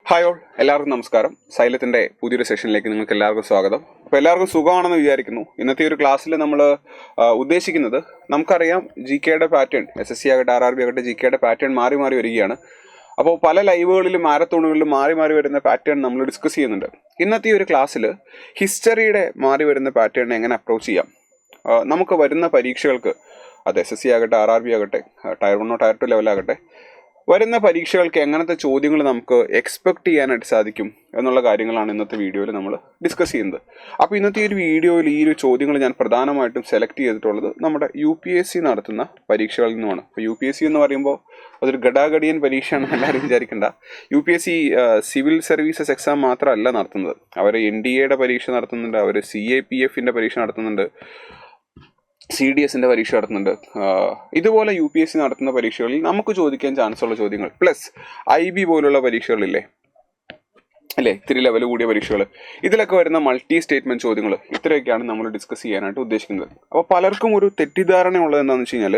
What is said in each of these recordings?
Hi all, എല്ലാവർക്കും നമസ്കാരം. സൈലത്തിൻ്റെ പുതിയൊരു സെഷനിലേക്ക് നിങ്ങൾക്ക് എല്ലാവർക്കും സ്വാഗതം. അപ്പോൾ എല്ലാവർക്കും സുഖമാണെന്ന് വിചാരിക്കുന്നു. ഇന്നത്തെ ഒരു ക്ലാസ്സിൽ നമ്മൾ ഉദ്ദേശിക്കുന്നത്, നമുക്കറിയാം GK പാറ്റേൺ, SSC ആകട്ടെ RRB ആകട്ടെ GK പാറ്റേൺ മാറി മാറി വരികയാണ്. അപ്പോൾ പല ലൈവുകളിലും മാരത്തോണുകളിലും മാറി മാറി വരുന്ന പാറ്റേൺ നമ്മൾ ഡിസ്കസ് ചെയ്യുന്നുണ്ട്. ഇന്നത്തെ ഒരു ക്ലാസ്സിൽ ഹിസ്റ്ററിയുടെ മാറി വരുന്ന പാറ്റേണിനെ എങ്ങനെ അപ്രോച്ച് ചെയ്യാം, നമുക്ക് വരുന്ന പരീക്ഷകൾക്ക്, അത് SSC ആകട്ടെ RRB ആകട്ടെ ടയർ 1 ടയർ 2 ലെവലാകട്ടെ, വരുന്ന പരീക്ഷകൾക്ക് എങ്ങനത്തെ ചോദ്യങ്ങൾ നമുക്ക് എക്സ്പെക്ട് ചെയ്യാനായിട്ട് സാധിക്കും എന്നുള്ള കാര്യങ്ങളാണ് ഇന്നത്തെ വീഡിയോയിൽ നമ്മൾ ഡിസ്കസ് ചെയ്യുന്നത്. അപ്പോൾ ഇന്നത്തെ ഒരു വീഡിയോയിൽ ഈ ഒരു ചോദ്യങ്ങൾ ഞാൻ പ്രധാനമായിട്ടും സെലക്ട് ചെയ്തിട്ടുള്ളത് നമ്മുടെ UPSC നടത്തുന്ന പരീക്ഷകളിൽ നിന്നുമാണ്. അപ്പോൾ UPSC എന്ന് പറയുമ്പോൾ അതൊരു ഗടാഗടിയൻ പരീക്ഷയാണെന്ന് എല്ലാവരും വിചാരിക്കേണ്ട. UPSC സിവിൽ സർവീസസ് എക്സാം മാത്രമല്ല നടത്തുന്നത്. അവർ NDA പരീക്ഷ നടത്തുന്നുണ്ട്, അവർ CAPF പരീക്ഷ നടത്തുന്നുണ്ട്, CDS പരീക്ഷ നടത്തുന്നുണ്ട്. ഇതുപോലെ UPSC നടത്തുന്ന പരീക്ഷകളിൽ നമുക്ക് ചോദിക്കാൻ ചാൻസ് ഉള്ള ചോദ്യങ്ങൾ, പ്ലസ് IB പോലുള്ള പരീക്ഷകളില്ലേ അല്ലേ, ഇത്തിരി ലെവൽ കൂടിയ പരീക്ഷകൾ, ഇതിലൊക്കെ വരുന്ന മൾട്ടി സ്റ്റേറ്റ്മെന്റ് ചോദ്യങ്ങൾ, ഇത്രയൊക്കെയാണ് നമ്മൾ ഡിസ്കസ് ചെയ്യാനായിട്ട് ഉദ്ദേശിക്കുന്നത്. അപ്പോൾ പലർക്കും ഒരു തെറ്റിദ്ധാരണ ഉള്ളത് എന്താണെന്ന് വെച്ച് കഴിഞ്ഞാൽ,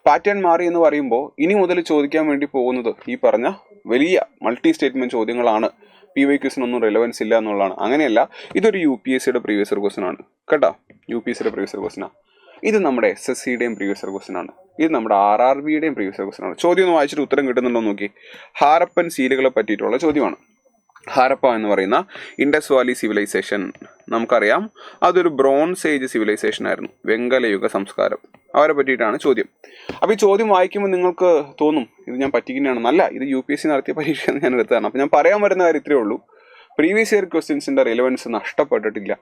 പാറ്റേൺ മാറി എന്ന് പറയുമ്പോൾ ഇനി മുതൽ ചോദിക്കാൻ വേണ്ടി പോകുന്നത് ഈ പറഞ്ഞ വലിയ മൾട്ടി സ്റ്റേറ്റ്മെന്റ് ചോദ്യങ്ങളാണ്, PYQസിനൊന്നും റെലവൻസ് ഇല്ല എന്നുള്ളതാണ്. അങ്ങനെയല്ല, ഇതൊരു UPSCയുടെ പ്രീവിയസ് ഇയർ ക്വസ്റ്റൻ ആണ് കേട്ടോ. UPSCയുടെ പ്രീവിയസ് ഇയർ ക്വസ്റ്റനാണ്. ഇത് നമ്മുടെ SSCയുടെയും പ്രീവിയസ് ഇയർ ക്വസ്റ്റൻ ആണ്. ഇത് നമ്മുടെ RRBയുടെയും പ്രീവിയസ് ഇയർ ക്വസ്റ്റൻ ആണ്. ചോദ്യം ഒന്ന് വായിച്ചിട്ട് ഉത്തരം കിട്ടുന്നുണ്ടോ നോക്കി. ഹാരപ്പൻ സീലുകളെ പറ്റിയിട്ടുള്ള ചോദ്യമാണ്. ഹാരപ്പ എന്ന് പറയുന്ന ഇൻഡസ് വാലി സിവിലൈസേഷൻ, നമുക്കറിയാം അതൊരു ബ്രോൺസ് ഏജ് സിവിലൈസേഷൻ ആയിരുന്നു, വെങ്കലയുഗ സംസ്കാരം. അവരെ പറ്റിയിട്ടാണ് ചോദ്യം. അപ്പോൾ ഈ ചോദ്യം വായിക്കുമ്പോൾ നിങ്ങൾക്ക് തോന്നും ഇത് ഞാൻ പറ്റിക്കുന്നതാണ്. നല്ല, ഇത് UPSC നടത്തിയ പരീക്ഷ ഞാൻ എടുത്തതാണ്. അപ്പോൾ ഞാൻ പറയാൻ വരുന്ന കാര്യം ഇത്രയേ ഉള്ളൂ, പ്രീവിയസ് ഇയർ ക്വസ്റ്റ്യൻസിൻ്റെ റിലവൻസ് നഷ്ടപ്പെട്ടിട്ടില്ല.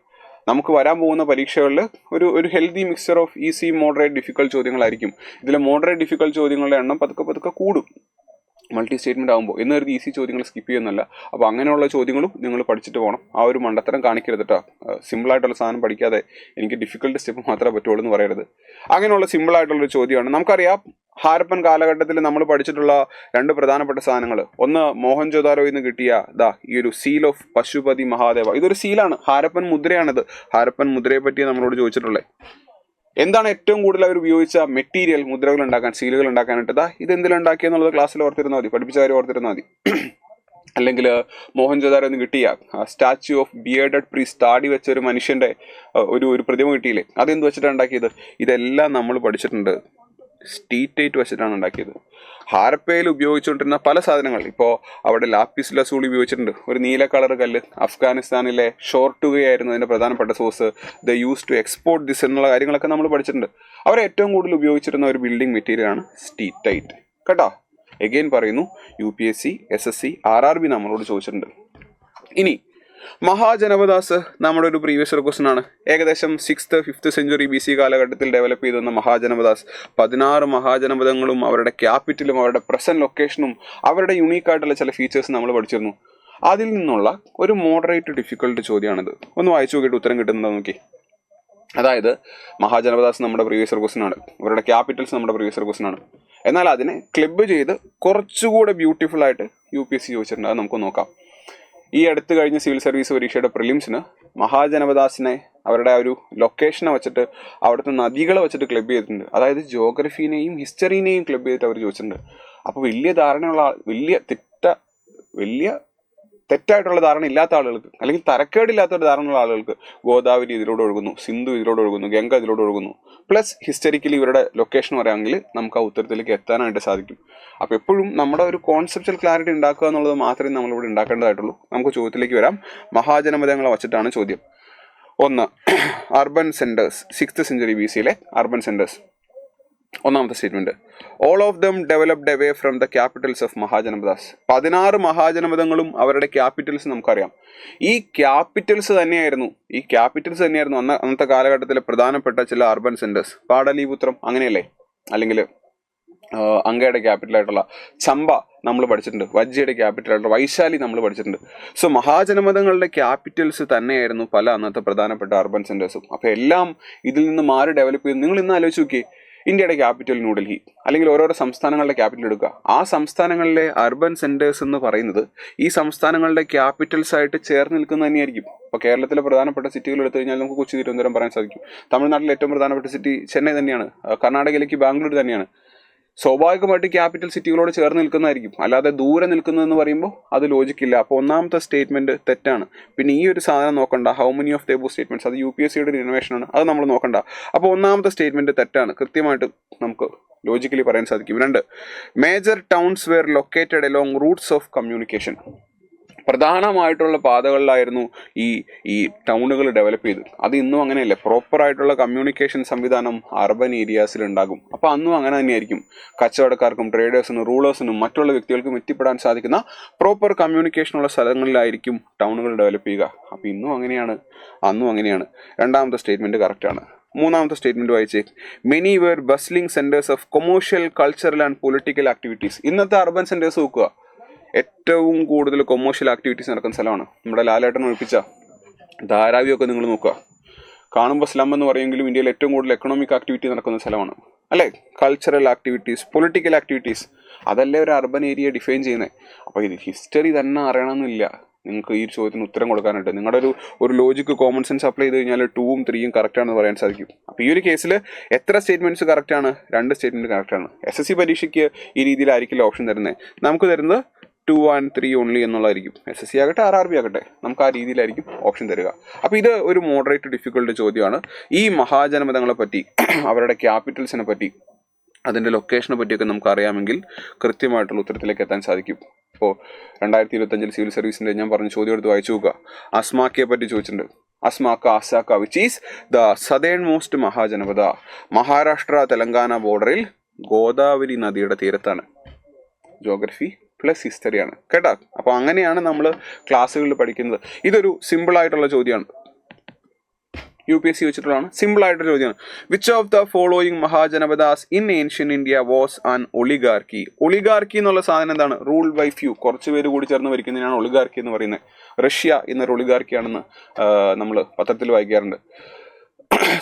നമുക്ക് വരാൻ പോകുന്ന പരീക്ഷകളിൽ ഒരു healthy mixer of easy, moderate, difficult ചോദ്യങ്ങളായിരിക്കും. ഇതിൽ മോഡറേറ്റ് ഡിഫിക്കൽട്ട് ചോദ്യങ്ങളുടെ എണ്ണം പതുക്കെ കൂടും മൾട്ടി സ്റ്റേറ്റ്മെന്റ് ആകുമ്പോൾ. എന്ന് കരുതി ഈസി ചോദ്യങ്ങൾ സ്കിപ്പ് ചെയ്യുന്നല്ല. അപ്പോൾ അങ്ങനെയുള്ള ചോദ്യങ്ങളും നിങ്ങൾ പഠിച്ചിട്ട് പോകണം. ആ ഒരു മണ്ടത്തരം കാണിക്കരുത് കേട്ടോ. സിമ്പിളായിട്ടുള്ള സാധനം പഠിക്കാതെ എനിക്ക് ഡിഫിക്കൽട്ട് സ്റ്റെപ്പ് മാത്രമേ പറ്റുള്ളൂ എന്ന് പറയരുത്. അങ്ങനെയുള്ള സിമ്പിളായിട്ടുള്ളൊരു ചോദ്യമാണ്. നമുക്കറിയാം ഹാരപ്പൻ കാലഘട്ടത്തിൽ നമ്മൾ പഠിച്ചിട്ടുള്ള രണ്ട് പ്രധാനപ്പെട്ട സാധനങ്ങൾ, ഒന്ന് മോഹൻജോദാരോയിൽ നിന്ന് കിട്ടിയ ഈ ഒരു സീൽ ഓഫ് പശുപതി മഹാദേവ. ഇതൊരു സീലാണ്, ഹാരപ്പൻ മുദ്രയാണിത്. ഹാരപ്പൻ മുദ്രയെ പറ്റി നമ്മളോട് ചോദിച്ചിട്ടുള്ളത്. എന്താണ് ഏറ്റവും കൂടുതൽ അവർ ഉപയോഗിച്ച മെറ്റീരിയൽ മുദ്രകൾ ഉണ്ടാക്കാൻ, സീലുകൾ ഉണ്ടാക്കാനായിട്ട്? ഇത് എന്തിലുണ്ടാക്കിയെന്നുള്ളത് ക്ലാസ്സിൽ ഓർത്തിരുന്നാൽ മതി, പഠിപ്പിച്ച കാര്യം ഓർത്തിരുന്നാൽ മതി. അല്ലെങ്കിൽ മോഹൻജോദാരോ എന്ന് കിട്ടിയ സ്റ്റാച്യു ഓഫ് ബിയേർഡഡ് പ്രീസ്റ്റ്, താടി വെച്ച ഒരു മനുഷ്യന്റെ ഒരു പ്രതിമ കിട്ടിയില്ലേ, അതെന്ത് വെച്ചിട്ടാണ് ഉണ്ടാക്കിയത്? ഇതെല്ലാം നമ്മൾ പഠിച്ചിട്ടുണ്ട്. സ്റ്റീറ്റേറ്റ് വെച്ചിട്ടാണ് ഉണ്ടാക്കിയത്. ഹാരപ്പയിൽ ഉപയോഗിച്ചുകൊണ്ടിരുന്ന പല സാധനങ്ങൾ, ഇപ്പോൾ അവിടെ ലാപ്പിസ് ലസൂളി ഉപയോഗിച്ചിട്ടുണ്ട്, ഒരു നീല കളർ കല്ല്. അഫ്ഗാനിസ്ഥാനിലെ ഷോർട്ടുകയായിരുന്നു അതിൻ്റെ പ്രധാനപ്പെട്ട source. The use to export this എന്നുള്ള കാര്യങ്ങളൊക്കെ നമ്മൾ പഠിച്ചിട്ടുണ്ട്. അവർ ഏറ്റവും കൂടുതൽ ഉപയോഗിച്ചിരുന്ന ഒരു ബിൽഡിംഗ് മെറ്റീരിയലാണ് സ്റ്റീറ്റൈറ്റ് കേട്ടോ. എഗെയിൻ പറയുന്നു, UPSC, SSC, RRB നമ്മളോട് ചോദിച്ചിട്ടുണ്ട്. ഇനി മഹാജനപദാസ് നമ്മുടെ ഒരു പ്രീവിയസ് ഇയർ ക്വസ്റ്റൻ ആണ്. ഏകദേശം 6th 5th സെഞ്ചുറി BC കാലഘട്ടത്തിൽ ഡെവലപ്പ് ചെയ്തു വന്ന മഹാജനപദാസ്. 16 മഹാജനപദങ്ങളും അവരുടെ ക്യാപിറ്റലും അവരുടെ പ്രസന്റ് ലൊക്കേഷനും അവരുടെ യുണീക്ക് ആയിട്ടുള്ള ചില ഫീച്ചേഴ്സ് നമ്മൾ പഠിച്ചിരുന്നു. അതിൽ നിന്നുള്ള ഒരു മോഡറേറ്റ് ഡിഫിക്കൽട്ട് ചോദ്യമാണിത്. ഒന്ന് വായിച്ചു നോക്കിയിട്ട് ഉത്തരം കിട്ടുന്നുണ്ടോ നോക്കി. അതായത് മഹാജനപദാസ് നമ്മുടെ പ്രീവിയസ് ഇയർ ക്വസ്റ്റൻ ആണ്, അവരുടെ ക്യാപിറ്റൽസ് നമ്മുടെ പ്രീവിയസ് ഇയർ ക്വസ്റ്റൻ ആണ്. എന്നാൽ അതിനെ ക്ലബ് ചെയ്ത് കുറച്ചുകൂടെ ബ്യൂട്ടിഫുൾ ആയിട്ട് UPSC ചോദിച്ചിട്ടുണ്ട്. അത് നമുക്ക് നോക്കാം. ഈ അടുത്ത് കഴിഞ്ഞ സിവിൽ സർവീസ് പരീക്ഷയുടെ പ്രിലിംസിന് മഹാജനപദാസിനെ അവരുടെ ആ ഒരു ലൊക്കേഷനെ വെച്ചിട്ട്, അവിടുത്തെ നദികളെ വെച്ചിട്ട് ക്ലബ് ചെയ്തിട്ടുണ്ട്. അതായത് ജോഗ്രഫീനെയും ഹിസ്റ്ററിനെയും ക്ലബ് ചെയ്തിട്ട് അവർ ചോദിച്ചിട്ടുണ്ട്. അപ്പോൾ വലിയ തെറ്റായിട്ടുള്ള ധാരണ ഇല്ലാത്ത ആളുകൾക്ക്, അല്ലെങ്കിൽ തരക്കേടില്ലാത്ത ഒരു ധാരണയുള്ള ആളുകൾക്ക്, ഗോദാവരി ഇതിലൂടെ ഒഴുകുന്നു, സിന്ധു ഇതിലൂടെ ഒഴുകുന്നു, ഗംഗ ഇതിലൂടെ ഒഴുകുന്നു, പ്ലസ് ഹിസ്റ്ററിക്കലി ഇവരുടെ ലൊക്കേഷൻ പറയാമെങ്കിൽ നമുക്ക് ആ ഉത്തരത്തിലേക്ക് എത്താനായിട്ട് സാധിക്കും. അപ്പോൾ എപ്പോഴും നമ്മുടെ ഒരു കോൺസെപ്റ്റൽ ക്ലാരിറ്റി ഉണ്ടാക്കുക എന്നുള്ളത് മാത്രമേ നമ്മളിവിടെ ഉണ്ടാക്കേണ്ടതായിട്ടുള്ളൂ. നമുക്ക് ചോദ്യത്തിലേക്ക് വരാം. മഹാജനപദങ്ങളെ വച്ചിട്ടാണ് ചോദ്യം. ഒന്ന്, അർബൻ സെന്റേഴ്സ്, 6th സെഞ്ചുറി BCയിലെ അർബൻ സെന്റേഴ്സ്. ഒന്നാമത്തെ statement, all of them developed away from the capitals of Mahajanapadas. 16 മഹാജനപദങ്ങളും അവരുടെ ക്യാപിറ്റൽസ് നമുക്കറിയാം. ഈ ക്യാപിറ്റൽസ് തന്നെയായിരുന്നു അന്നത്തെ കാലഘട്ടത്തിലെ പ്രധാനപ്പെട്ട ചില അർബൻ സെന്റേഴ്സ്. പാടലീപുത്രം അങ്ങനെയല്ലേ, അല്ലെങ്കിൽ അങ്കയുടെ ക്യാപിറ്റലായിട്ടുള്ള ചമ്പ നമ്മൾ പഠിച്ചിട്ടുണ്ട്, വജ്ജിയുടെ ക്യാപിറ്റലായിട്ടുള്ള വൈശാലി നമ്മൾ പഠിച്ചിട്ടുണ്ട്. സോ മഹാജനപദങ്ങളുടെ ക്യാപിറ്റൽസ് തന്നെയായിരുന്നു പല അന്നത്തെ പ്രധാനപ്പെട്ട അർബൻ സെന്റേഴ്സും. അപ്പോൾ എല്ലാം ഇതിൽ നിന്ന് മാറി ഡെവലപ്പ് ചെയ്തു. നിങ്ങൾ ഇന്ന് ആലോചിച്ച് നോക്കിയേ, ഇന്ത്യയുടെ ക്യാപിറ്റൽ ന്യൂഡൽഹി, അല്ലെങ്കിൽ ഓരോരോ സംസ്ഥാനങ്ങളുടെ ക്യാപിറ്റൽ എടുക്കുക. ആ സംസ്ഥാനങ്ങളിലെ അർബൻ സെന്റേഴ്സ് എന്ന് പറയുന്നത് ഈ സംസ്ഥാനങ്ങളുടെ ക്യാപിറ്റൽസ് ആയിട്ട് ചേർന്ന് നിൽക്കുന്നത് തന്നെയായിരിക്കും. ഇപ്പോൾ കേരളത്തിലെ പ്രധാനപ്പെട്ട സിറ്റികൾ എടുത്തു കഴിഞ്ഞാൽ നമുക്ക് കൊച്ചി, തിരുവനന്തപുരം പറയാൻ സാധിക്കും. തമിഴ്നാട്ടിലെ ഏറ്റവും പ്രധാനപ്പെട്ട സിറ്റി ചെന്നൈ തന്നെയാണ്. കർണാടകയിലേക്ക് ബാംഗ്ലൂർ തന്നെയാണ്. സ്വാഭാവികമായിട്ട് ക്യാപിറ്റൽ സിറ്റികളോട് ചേർന്ന് നിൽക്കുന്നതായിരിക്കും. അല്ലാതെ ദൂരെ നിൽക്കുന്നതെന്ന് പറയുമ്പോൾ അത് ലോജിക്കില്ല. അപ്പോൾ ഒന്നാമത്തെ സ്റ്റേറ്റ്മെന്റ് തെറ്റാണ്. പിന്നെ ഈ ഒരു സാധനം നോക്കണ്ട, how many of the above statements, അത് UPSCയുടെ ഒരു ഇന്നോവേഷൻ ആണ്, അത് നമ്മൾ നോക്കണ്ട. അപ്പോൾ ഒന്നാമത്തെ സ്റ്റേറ്റ്മെന്റ് തെറ്റാണ്, കൃത്യമായിട്ട് നമുക്ക് ലോജിക്കലി പറയാൻ സാധിക്കും. 2, major towns were located along routes of communication. പ്രധാനമായിട്ടുള്ള പാതകളിലായിരുന്നു ഈ ടൗണുകൾ ഡെവലപ്പ് ചെയ്ത്. അത് ഇന്നും അങ്ങനെയല്ല. പ്രോപ്പറായിട്ടുള്ള കമ്മ്യൂണിക്കേഷൻ സംവിധാനം അർബൻ ഏരിയാസിൽ ഉണ്ടാകും. അപ്പോൾ അന്നും അങ്ങനെ തന്നെയായിരിക്കും. കച്ചവടക്കാർക്കും ട്രേഡേഴ്സിനും റൂളേഴ്സിനും മറ്റുള്ള വ്യക്തികൾക്കും എത്തിപ്പെടാൻ സാധിക്കുന്ന പ്രോപ്പർ കമ്മ്യൂണിക്കേഷനുള്ള സ്ഥലങ്ങളിലായിരിക്കും ടൗണുകൾ ഡെവലപ്പ് ചെയ്യുക. അപ്പോൾ ഇന്നും അങ്ങനെയാണ്, അന്നും അങ്ങനെയാണ്. രണ്ടാമത്തെ സ്റ്റേറ്റ്മെന്റ് കറക്റ്റാണ്. മൂന്നാമത്തെ സ്റ്റേറ്റ്മെന്റ് വായിച്ചേ. Many were bustling centres of commercial, cultural and political activities. ഇന്നത്തെ അർബൻ സെന്റേഴ്സ് നോക്കുക, ഏറ്റവും കൂടുതൽ കൊമേഴ്ഷ്യൽ ആക്ടിവിറ്റീസ് നടക്കുന്ന സ്ഥലമാണ്. നമ്മുടെ ലാലേട്ടൻ ഒഴിപ്പിച്ച ധാരാവിയൊക്കെ നിങ്ങൾ നോക്കുക, കാണുമ്പോൾ സ്ലം എന്ന് പറയുമെങ്കിലും ഇന്ത്യയിൽ ഏറ്റവും കൂടുതൽ എക്കണോമിക് ആക്ടിവിറ്റി നടക്കുന്ന സ്ഥലമാണ് അല്ലേ. കൾച്ചറൽ ആക്ടിവിറ്റീസ്, പൊളിറ്റിക്കൽ ആക്ടിവിറ്റീസ്, അതല്ലേ ഒരു അർബൻ ഏരിയ ഡിഫൈൻ ചെയ്യുന്നത്. അപ്പോൾ ഇത് ഹിസ്റ്ററി തന്നെ അറിയണമെന്നില്ല നിങ്ങൾക്ക് ഈ ചോദ്യത്തിന് ഉത്തരം കൊടുക്കാനായിട്ട്. നിങ്ങളുടെ ഒരു ലോജിക്ക്, കോമൺ സെൻസ് അപ്ലൈ ചെയ്ത് കഴിഞ്ഞാൽ 2ഉം 3ഉം കറക്റ്റ് ആണെന്ന് പറയാൻ സാധിക്കും. അപ്പോൾ ഈ ഒരു കേസിൽ എത്ര സ്റ്റേറ്റ്മെന്റ്സ് കറക്റ്റാണ്? 2 സ്റ്റേറ്റ്മെന്റ് കറക്റ്റാണ്. SSC പരീക്ഷയ്ക്ക് ഈ രീതിയിലായിരിക്കില്ല ഓപ്ഷൻ തരുന്നത്. നമുക്ക് തരുന്നത് 2 and 3 ഓൺലി എന്നുള്ളതായിരിക്കും. SSC ആകട്ടെ RRB ആകട്ടെ നമുക്ക് ആ രീതിയിലായിരിക്കും ഓപ്ഷൻ തരിക. അപ്പോൾ ഇത് ഒരു മോഡറേറ്റ് ഡിഫിക്കൽട്ട് ചോദ്യമാണ്. ഈ മഹാജനപദങ്ങളെ പറ്റി, അവരുടെ ക്യാപിറ്റൽസിനെ പറ്റി, അതിൻ്റെ ലൊക്കേഷനെ പറ്റിയൊക്കെ നമുക്ക് അറിയാമെങ്കിൽ കൃത്യമായിട്ടുള്ള ഉത്തരത്തിലേക്ക് എത്താൻ സാധിക്കും. ഇപ്പോൾ 2025 സിവിൽ സർവീസിൻ്റെ ഞാൻ പറഞ്ഞ ചോദ്യം എടുത്ത് വായിച്ചു നോക്കുക. അസ്മാക്കയെ പറ്റി ചോദിച്ചിട്ടുണ്ട്. Asmaka, Assaka, which is the southern most Mahajanapada. Maharashtra Telangana ബോർഡറിൽ ഗോദാവരി നദിയുടെ തീരത്താണ്. ജോഗ്രഫി പ്ലസ് ഹിസ്റ്ററിയാണ് കേട്ടോ. അപ്പോൾ അങ്ങനെയാണ് നമ്മൾ ക്ലാസ്സുകളിൽ പഠിക്കുന്നത്. ഇതൊരു സിമ്പിൾ ആയിട്ടുള്ള ചോദ്യമാണ്, UPSC വെച്ചിട്ടുള്ളതാണ്, സിമ്പിൾ ആയിട്ടൊരു ചോദ്യമാണ്. Which of the following Mahajanapadas in ancient India was an oligarchy. Oligarchy എന്നുള്ള സാധനം എന്താണ്? റൂൾ ബൈ ഫ്യൂ, കുറച്ച് പേര് കൂടി ചേർന്ന് ഭരിക്കുന്നതിനാണ് ഒളിഗാർക്കി എന്ന് പറയുന്നത്. റഷ്യ എന്നൊരു ഒളിഗാർക്കിയാണെന്ന് നമ്മൾ പത്രത്തിൽ വായിക്കാറുണ്ട്.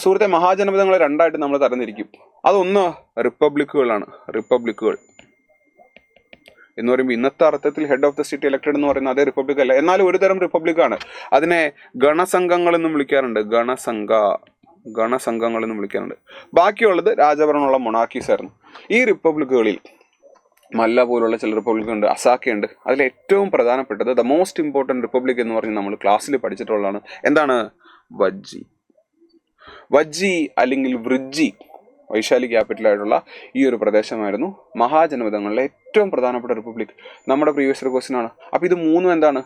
സുഹൃത്തെ, മഹാജനപദങ്ങളെ രണ്ടായിട്ട് നമ്മൾ തരംതിരിക്കും. അതൊന്ന് റിപ്പബ്ലിക്കുകളാണ്. റിപ്പബ്ലിക്കുകൾ എന്ന് പറയുമ്പോൾ ഇന്നത്തെ അർത്ഥത്തിൽ head of the state elected എന്ന് പറയുന്നത് അതേ റിപ്പബ്ലിക് അല്ല, എന്നാലും ഒരു തരം റിപ്പബ്ലിക്കാണ്. അതിനെ ഗണസംഘങ്ങളെന്നും വിളിക്കാറുണ്ട്. ഗണസംഘങ്ങളെന്നും വിളിക്കാറുണ്ട്. ബാക്കിയുള്ളത് രാജഭരണമുള്ള മൊണാർക്കീസ് ആയിരുന്നു. ഈ റിപ്പബ്ലിക്കുകളിൽ മല്ല പോലുള്ള ചില റിപ്പബ്ലിക് ഉണ്ട്, അസാക്കയുണ്ട്. അതിൽ ഏറ്റവും പ്രധാനപ്പെട്ടത്, ദ മോസ്റ്റ് ഇമ്പോർട്ടൻറ്റ് റിപ്പബ്ലിക് എന്ന് പറഞ്ഞ് നമ്മൾ ക്ലാസ്സിൽ പഠിച്ചിട്ടുള്ളതാണ്. എന്താണ്? വജ്ജി അല്ലെങ്കിൽ വൃജ്ജി, വൈശാലി ക്യാപിറ്റലായിട്ടുള്ള ഈ ഒരു പ്രദേശമായിരുന്നു മഹാജനപദങ്ങളിലെ ഏറ്റവും പ്രധാനപ്പെട്ട റിപ്പബ്ലിക്. നമ്മുടെ പ്രീവിയസ് ഇയർ ക്വസ്റ്റ്യൻ ആണ്. അപ്പോൾ ഇത് മൂന്നും എന്താണ്?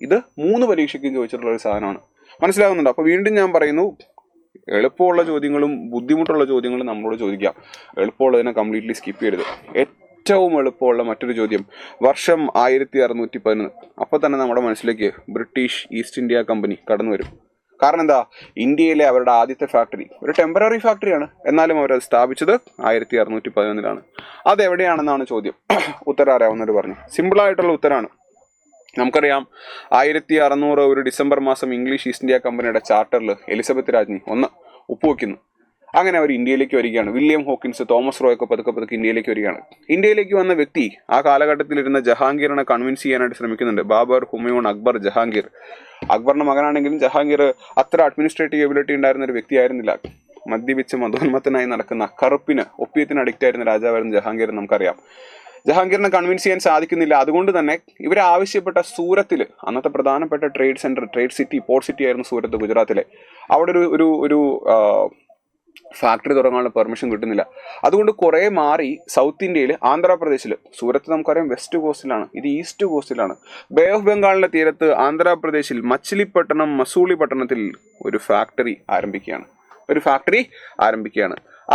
ഇത് 3 പരീക്ഷയ്ക്കും ചോദിച്ചിട്ടുള്ള ഒരു സാധനമാണ്. മനസ്സിലാകുന്നുണ്ടോ? അപ്പോൾ വീണ്ടും ഞാൻ പറയുന്നു, എളുപ്പമുള്ള ചോദ്യങ്ങളും ബുദ്ധിമുട്ടുള്ള ചോദ്യങ്ങളും നമ്മളോട് ചോദിക്കാം. എളുപ്പമുള്ളതിനെ കംപ്ലീറ്റ്ലി സ്കിപ്പ് ചെയ്യരുത്. ഏറ്റവും എളുപ്പമുള്ള മറ്റൊരു ചോദ്യം, വർഷം 1611. അപ്പോൾ തന്നെ നമ്മുടെ മനസ്സിലേക്ക് ബ്രിട്ടീഷ് ഈസ്റ്റ് ഇന്ത്യ കമ്പനി കടന്നു വരും. കാരണം എന്താ? ഇന്ത്യയിലെ അവരുടെ ആദ്യത്തെ ഫാക്ടറി ഒരു ടെമ്പററി ഫാക്ടറിയാണ്, എന്നാലും അവരത് സ്ഥാപിച്ചത് 1611. അതെവിടെയാണെന്നാണ് ചോദ്യം. ഉത്തരം അറിയാവുന്നവർ പറഞ്ഞു. സിമ്പിളായിട്ടുള്ള ഉത്തരമാണ്. നമുക്കറിയാം 1600 ഒരു ഡിസംബർ മാസം ഇംഗ്ലീഷ് ഈസ്റ്റ് ഇന്ത്യ കമ്പനിയുടെ ചാർട്ടറിൽ എലിസബത്ത് രാജ്ഞി ഒപ്പുവെക്കുന്നു. അങ്ങനെ അവർ ഇന്ത്യയിലേക്ക് വരികയാണ്. വില്യം ഹോക്കിൻസ്, തോമസ് റോയ് ഒക്കെ പതുക്കെ ഇന്ത്യയിലേക്ക് വരികയാണ്. ഇന്ത്യയിലേക്ക് വന്ന വ്യക്തി ആ കാലഘട്ടത്തിലിരുന്ന ജഹാംഗീറിനെ കൺവിൻസ് ചെയ്യാനായിട്ട് ശ്രമിക്കുന്നുണ്ട്. ബാബർ, ഹുമയൂൺ, അക്ബർ, ജഹാംഗീർ. അക്ബറിന്റെ മകനാണെങ്കിലും ജഹാംഗീർ അത്ര അഡ്മിനിസ്ട്രേറ്റീവ് എബിലിറ്റി ഉണ്ടായിരുന്ന ഒരു വ്യക്തിയായിരുന്നില്ല. മദ്യപിച്ച് മതോന്മത്തനായി നടക്കുന്ന, കറുപ്പിന് ഒപ്പിയത്തിന് അഡിക്റ്റ് ആയിരുന്ന രാജാവായിരുന്നു ജഹാംഗീർ. നമുക്കറിയാം ജഹാംഗീറിനെ കൺവിൻസ് ചെയ്യാൻ സാധിക്കുന്നില്ല. അതുകൊണ്ട് തന്നെ ഇവരെ ആവശ്യപ്പെട്ട സൂറത്തിൽ, അന്നത്തെ പ്രധാനപ്പെട്ട trade centre, trade city, port city ആയിരുന്നു സൂറത്ത്, ഗുജറാത്തിലെ. അവിടെ ഒരു ഫാക്ടറി തുടങ്ങാനുള്ള പെർമിഷൻ കിട്ടുന്നില്ല. അതുകൊണ്ട് കുറേ മാറി സൗത്ത് ഇന്ത്യയിൽ, ആന്ധ്രാപ്രദേശിൽ, സൂറത്ത് നമുക്കറിയാം വെസ്റ്റ് കോസ്റ്റിലാണ്, ഇത് ഈസ്റ്റ് കോസ്റ്റിലാണ്. ബേ ഓഫ് ബംഗാളിന്റെ തീരത്ത് ആന്ധ്രാപ്രദേശിൽ മച്ചിലിപ്പട്ടണം, മസൂളി പട്ടണത്തിൽ ഒരു ഫാക്ടറി ആരംഭിക്കുകയാണ്.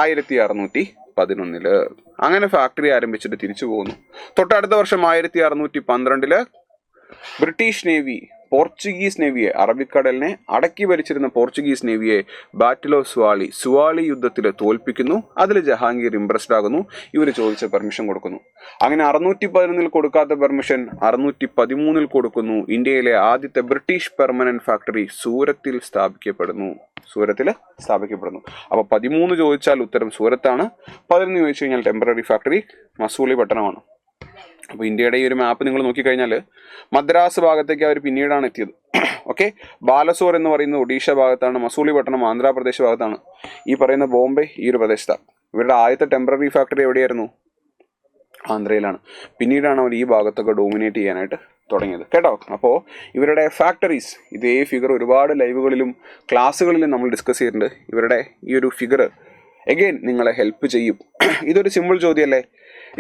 1611. അങ്ങനെ ഫാക്ടറി ആരംഭിച്ചിട്ട് തിരിച്ചു പോകുന്നു. തൊട്ടടുത്ത വർഷം 1612 ബ്രിട്ടീഷ് നേവി പോർച്ചുഗീസ് നേവിയെ, അറബിക്കടലിനെ അടക്കി ഭരിച്ചിരുന്ന പോർച്ചുഗീസ് നേവിയെ ബാറ്റിൽ ഓഫ് സുവാളി യുദ്ധത്തിൽ തോൽപ്പിക്കുന്നു. അതിൽ ജഹാംഗീർ ഇംപ്രസ്ഡ് ആകുന്നു. ഇവർ ചോദിച്ച പെർമിഷൻ കൊടുക്കുന്നു. അങ്ങനെ 611 കൊടുക്കാത്ത പെർമിഷൻ 613 കൊടുക്കുന്നു. ഇന്ത്യയിലെ ആദ്യത്തെ ബ്രിട്ടീഷ് പെർമനന്റ് ഫാക്ടറി സൂറത്തിൽ സ്ഥാപിക്കപ്പെടുന്നു. അപ്പോൾ 13 ചോദിച്ചാൽ ഉത്തരം സൂറത്താണ്. 11 ചോദിച്ചു കഴിഞ്ഞാൽ ടെമ്പററി ഫാക്ടറി മസൂളി പട്ടണമാണ്. അപ്പോൾ ഇന്ത്യയുടെ ഈ ഒരു മാപ്പ് നിങ്ങൾ നോക്കിക്കഴിഞ്ഞാൽ മദ്രാസ് ഭാഗത്തേക്ക് അവർ പിന്നീടാണ് എത്തിയത്. ഓക്കെ, ബാലസോർ എന്ന് പറയുന്നത് ഒഡീഷ ഭാഗത്താണ്, മസൂളി പട്ടണം ആന്ധ്രാപ്രദേശ് ഭാഗത്താണ്, ഈ പറയുന്ന ബോംബെ ഈ ഒരു പ്രദേശത്താണ്. ഇവരുടെ ആദ്യത്തെ ടെമ്പററി ഫാക്ടറി എവിടെയായിരുന്നു? ആന്ധ്രയിലാണ്. പിന്നീടാണ് അവർ ഈ ഭാഗത്തൊക്കെ ഡോമിനേറ്റ് ചെയ്യാനായിട്ട് തുടങ്ങിയത് കേട്ടോ. അപ്പോൾ ഇവരുടെ ഫാക്ടറീസ്, ഇതേ ഫിഗർ ഒരുപാട് ലൈവുകളിലും ക്ലാസ്സുകളിലും നമ്മൾ ഡിസ്കസ് ചെയ്തിട്ടുണ്ട്. ഇവരുടെ ഈ ഒരു ഫിഗർ എഗെയിൻ നിങ്ങളെ ഹെൽപ്പ് ചെയ്യും. ഇതൊരു സിമ്പിൾ ചോദ്യമല്ലേ.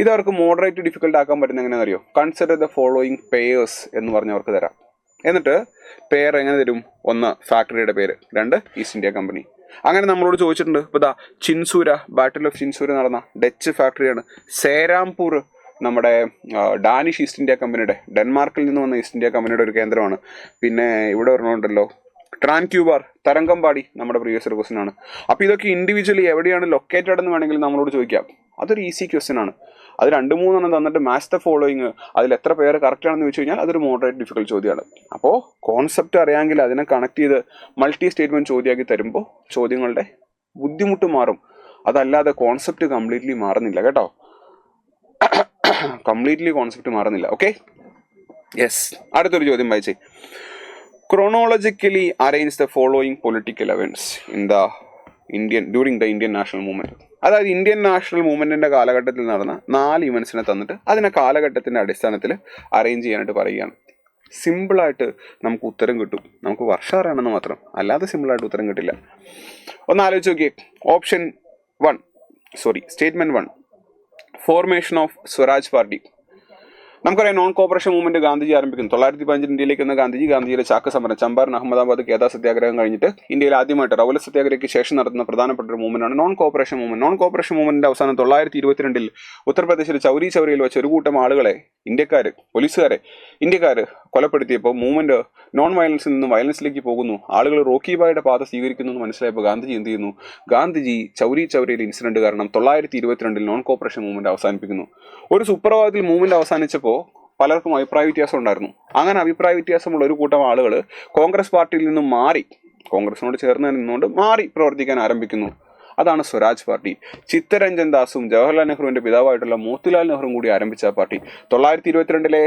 ഇത് അവർക്ക് മോഡറേറ്റ് ഡിഫിക്കൽട്ട് ആക്കാൻ പറ്റുന്ന എങ്ങനെയാണെന്ന് അറിയോ? കൺസിഡർ ദ ഫോളോയിങ് പേയേഴ്സ് എന്ന് പറഞ്ഞ് അവർക്ക് തരാം. എന്നിട്ട് പേർ എങ്ങനെ തരും? 1 ഫാക്ടറിയുടെ പേര്, 2 ഈസ്റ്റ് ഇന്ത്യ കമ്പനി. അങ്ങനെ നമ്മളോട് ചോദിച്ചിട്ടുണ്ട്. ഇപ്പോൾ ഇതാ ചിൻസൂര, ബാറ്റിൽ ഓഫ് ചിൻസൂര നടന്ന ഡച്ച് ഫാക്ടറിയാണ്. സേരാംപൂർ നമ്മുടെ ഡാനിഷ് ഈസ്റ്റ് ഇന്ത്യ കമ്പനിയുടെ, ഡെൻമാർക്കിൽ നിന്ന് വന്ന ഈസ്റ്റ് ഇന്ത്യ കമ്പനിയുടെ ഒരു കേന്ദ്രമാണ്. പിന്നെ ഇവിടെ ഒരെണ്ണമുണ്ടല്ലോ ട്രാൻക്യൂബാർ, തരംഗമ്പാടി, നമ്മുടെ പ്രീവിയസ് ക്വസ്റ്റ്യൻ ആണ്. അപ്പോൾ ഇതൊക്കെ ഇൻഡിവിജ്വലി എവിടെയാണ് ലൊക്കേറ്റഡ് എന്ന് വേണമെങ്കിൽ നമ്മളോട് ചോദിക്കാം. അതൊരു ഈസി ക്വസ്റ്റ്യൻ ആണ്. അത് 2-3 തന്നിട്ട് മാച്ച് ദ ഫോളോയിങ്, അതിൽ എത്ര പേര് കറക്റ്റ് ആണെന്ന് ചോദിച്ചു കഴിഞ്ഞാൽ അതൊരു മോഡറേറ്റ് ഡിഫിക്കൽട്ട് ചോദ്യമാണ്. അപ്പോൾ കോൺസെപ്റ്റ് അറിയാമെങ്കിൽ അതിനെ കണക്ട് ചെയ്ത് മൾട്ടി സ്റ്റേറ്റ്മെന്റ് ചോദ്യമാക്കി തരുമ്പോൾ ചോദ്യങ്ങളുടെ ബുദ്ധിമുട്ട് മാറും. അതല്ലാതെ കോൺസെപ്റ്റ് കംപ്ലീറ്റ്ലി മാറുന്നില്ല കേട്ടോ. കംപ്ലീറ്റ്ലി കോൺസെപ്റ്റ് മാറുന്നില്ല. Okay, yes. അടുത്തൊരു ചോദ്യം വായിച്ചേ. Chronologically arrange the following political events in the during the Indian national movement. അതായത് ഇന്ത്യൻ നാഷണൽ മൂവ്മെന്റിന്റെ കാലഘട്ടത്തിൽ നടന്ന 4 ഇവന്റ്സിനെ തന്നിട്ട് അതിനെ കാലഘട്ടത്തിന്റെ അടിസ്ഥാനത്തിൽ അറേഞ്ച് ചെയ്യാനായിട്ട് പറയുകയാണ്. സിമ്പിളായിട്ട് നമുക്ക് ഉത്തരം കിട്ടും. നമുക്ക് വർഷം അറിയണമെന്ന് മാത്രം, അല്ലാതെ സിമ്പിളായിട്ട് ഉത്തരം കിട്ടില്ല. ഒന്ന് ആലോചിച്ച് നോക്കിയേ. Statement 1, formation of Swaraj party. നമുക്കറിയാം നോൺ കോപ്പറേഷൻ മൂവ്മെന്റ് ഗാന്ധിജി ആരംഭിക്കുന്നു. 1915 ഇന്ത്യയിലേക്ക് വന്ന ഗാന്ധിജിയുടെ ചാക്ക് സമരം, ചമ്പാരൻ, അഹമ്മദാബാദ്, കേദാ സത്യാഗ്രഹം കഴിഞ്ഞിട്ട് ഇന്ത്യയിൽ ആദ്യമായിട്ട് റൗല സത്യാഗ്രഹയ്ക്ക് ശേഷം നടത്തുന്ന പ്രധാനപ്പെട്ട ഒരു മൂവ്മെന്റാണ് non cooperation movement. Non cooperation മൂവ്മെന്റിന്റെ അവസാനം 1922 ഉത്തർപ്രദേശിലെ ചൗരി ചൗരിയിൽ വെച്ച് ഒരു കൂട്ടം ആളുകളെ പോലീസുകാരെ കൊലപ്പെടുത്തിയപ്പോൾ മൂവ്മെന്റ് നോൺ വയലൻസിൽ നിന്ന് വയലൻസിലേക്ക് പോകുന്നു. ആളുകൾ റോക്കി ബായുടെ പാത സ്വീകരിക്കുന്നു എന്ന് മനസ്സിലായപ്പോൾ ഗാന്ധിജി എന്ത് ചെയ്യുന്നു? ഗാന്ധിജി ചൗരി ചൗരിയിലെ ഇൻസിഡന്റ് കാരണം 1922 നോൺ കോപ്പറേഷൻ മൂവ്മെന്റ് അവസാനിപ്പിക്കുന്നു. ഒരു സുപ്രഭാതത്തിൽ മൂവ്മെന്റ് അവസാനിച്ചപ്പോൾ പലർക്കും അഭിപ്രായ വ്യത്യാസം ഉണ്ടായിരുന്നു. അങ്ങനെ അഭിപ്രായ വ്യത്യാസമുള്ള ഒരു കൂട്ടം ആളുകൾ കോൺഗ്രസ് പാർട്ടിയിൽ നിന്നും മാറി, കോൺഗ്രസിനോട് ചേർന്ന് നിന്നുകൊണ്ട് മാറി പ്രവർത്തിക്കാൻ ആരംഭിക്കുന്നു. അതാണ് സ്വരാജ് പാർട്ടി. ചിത്തരഞ്ജൻ ദാസും ജവഹർലാൽ നെഹ്റുവിന്റെ പിതാവായിട്ടുള്ള മോത്തിലാൽ നെഹ്റുവും കൂടി ആരംഭിച്ച പാർട്ടി. 1922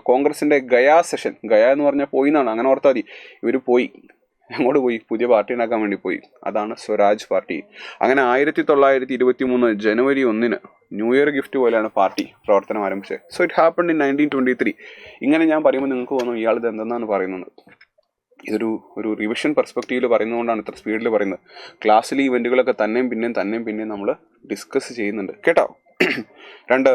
കോൺഗ്രസിന്റെ ഗയ സെഷൻ, ഗയ എന്ന് പറഞ്ഞാൽ പോയി എന്നാണ്, അങ്ങനെ ഓർത്താൽ മതി. ഇവർ പോയി, അങ്ങോട്ട് പോയി, പുതിയ പാർട്ടി ഉണ്ടാക്കാൻ വേണ്ടി പോയി. അതാണ് സ്വരാജ് പാർട്ടി. അങ്ങനെ 1923 ജനുവരി 1 ന്യൂ ഇയർ ഗിഫ്റ്റ് പോലെയാണ് പാർട്ടി പ്രവർത്തനം ആരംഭിച്ചത്. So it happened in 1923. ഇങ്ങനെ ഞാൻ പറയുമ്പോൾ നിങ്ങൾക്ക് തോന്നും ഇയാൾ ഇത് എന്തെന്നാണ് പറയുന്നത്. ഇതൊരു റിവിഷൻ പെർസ്പെക്റ്റീവിൽ പറയുന്നതുകൊണ്ടാണ് ഇത്ര സ്പീഡിൽ പറയുന്നത്. ക്ലാസ്സിൽ ഇവന്റുകളൊക്കെ തന്നെയും പിന്നെയും നമ്മൾ ഡിസ്കസ് ചെയ്യുന്നുണ്ട് കേട്ടോ. 2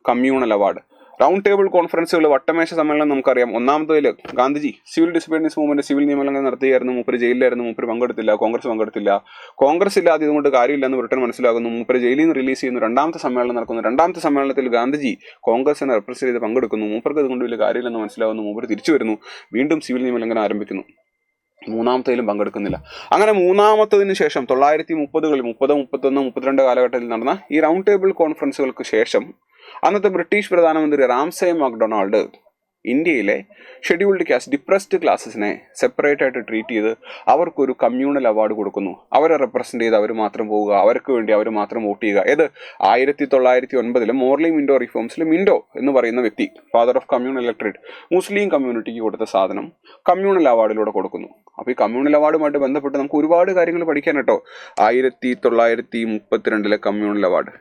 കമ്മ്യൂണൽ അവാർഡ്. റൗണ്ട് ടേബിൾ കോൺഫറൻസുകൾ, വട്ടമേശ സമ്മേളനം നമുക്കറിയാം. ഒന്നാമത്തേതിൽ Gandhiji civil disabilities movement, civil നിയമലംഘനം നടത്തുകയായിരുന്നു. മൂപ്പര് ജയിലിലായിരുന്നു. മൂപ്പര് പങ്കെടുത്തില്ല, കോൺഗ്രസ് ഇല്ലാതെ ഇതുകൊണ്ട് കാര്യമില്ലെന്ന് ബ്രിട്ടൻ മനസ്സിലാകുന്നു. മൂപ്പര് ജയിലിൽ നിന്ന് റിലീസ് ചെയ്യുന്നു. 2ാമത്തെ സമ്മേളനം നടക്കുന്നു. 2ാമത്തെ സമ്മേളനത്തിൽ ഗാന്ധിജി കോൺഗ്രസിനെ റെപ്രസെന്റ് ചെയ്ത് പങ്കെടുക്കുന്നു. മൂപ്പർക്ക് ഇതുകൊണ്ട് വലിയ കാര്യമില്ലെന്ന് മനസ്സിലാകുന്നു. മൂപ്പര് തിരിച്ചു വരുന്നു. വീണ്ടും സിവിൽ നിയമലംഘനം ആരംഭിക്കുന്നു. 3ാമത്തേലും പങ്കെടുക്കുന്നില്ല. അങ്ങനെ 3ാമത്തതിന് ശേഷം 1930-കളിൽ 30, 31, 32 കാലഘട്ടത്തിൽ നടന്ന ഈ റൗണ്ട് ടേബിൾ കോൺഫറൻസുകൾക്ക് ശേഷം അന്നത്തെ ബ്രിട്ടീഷ് പ്രധാനമന്ത്രി റാംസേ മക്ഡൊണാൾഡ് ഇന്ത്യയിലെ ഷെഡ്യൂൾഡ് കാസ്റ്റ്, ഡിപ്രസ്ഡ് ക്ലാസ്സസിനെ സെപ്പറേറ്റ് ആയിട്ട് ട്രീറ്റ് ചെയ്ത് അവർക്കൊരു കമ്മ്യൂണൽ അവാർഡ് കൊടുക്കുന്നു. അവരെ റെപ്രസെന്റ് ചെയ്ത് അവർ മാത്രം പോവുക, അവർക്ക് വേണ്ടി അവർ മാത്രം വോട്ട് ചെയ്യുക. ഏത് 1909 മോർലി മിൻഡോ റിഫോംസിൽ മിൻഡോ എന്ന് പറയുന്ന വ്യക്തി, ഫാദർ ഓഫ് കമ്മ്യൂണൽ ഇലക്ട്രേറ്റ്, മുസ്ലിം കമ്മ്യൂണിറ്റിക്ക് കൊടുത്ത സാധനം കമ്മ്യൂണൽ അവാർഡിലൂടെ കൊടുക്കുന്നു. അപ്പോൾ ഈ കമ്മ്യൂണൽ അവാർഡുമായിട്ട് ബന്ധപ്പെട്ട് നമുക്ക് ഒരുപാട് കാര്യങ്ങൾ പഠിക്കാൻ കേട്ടോ. 1932 കമ്മ്യൂണൽ അവാർഡ്.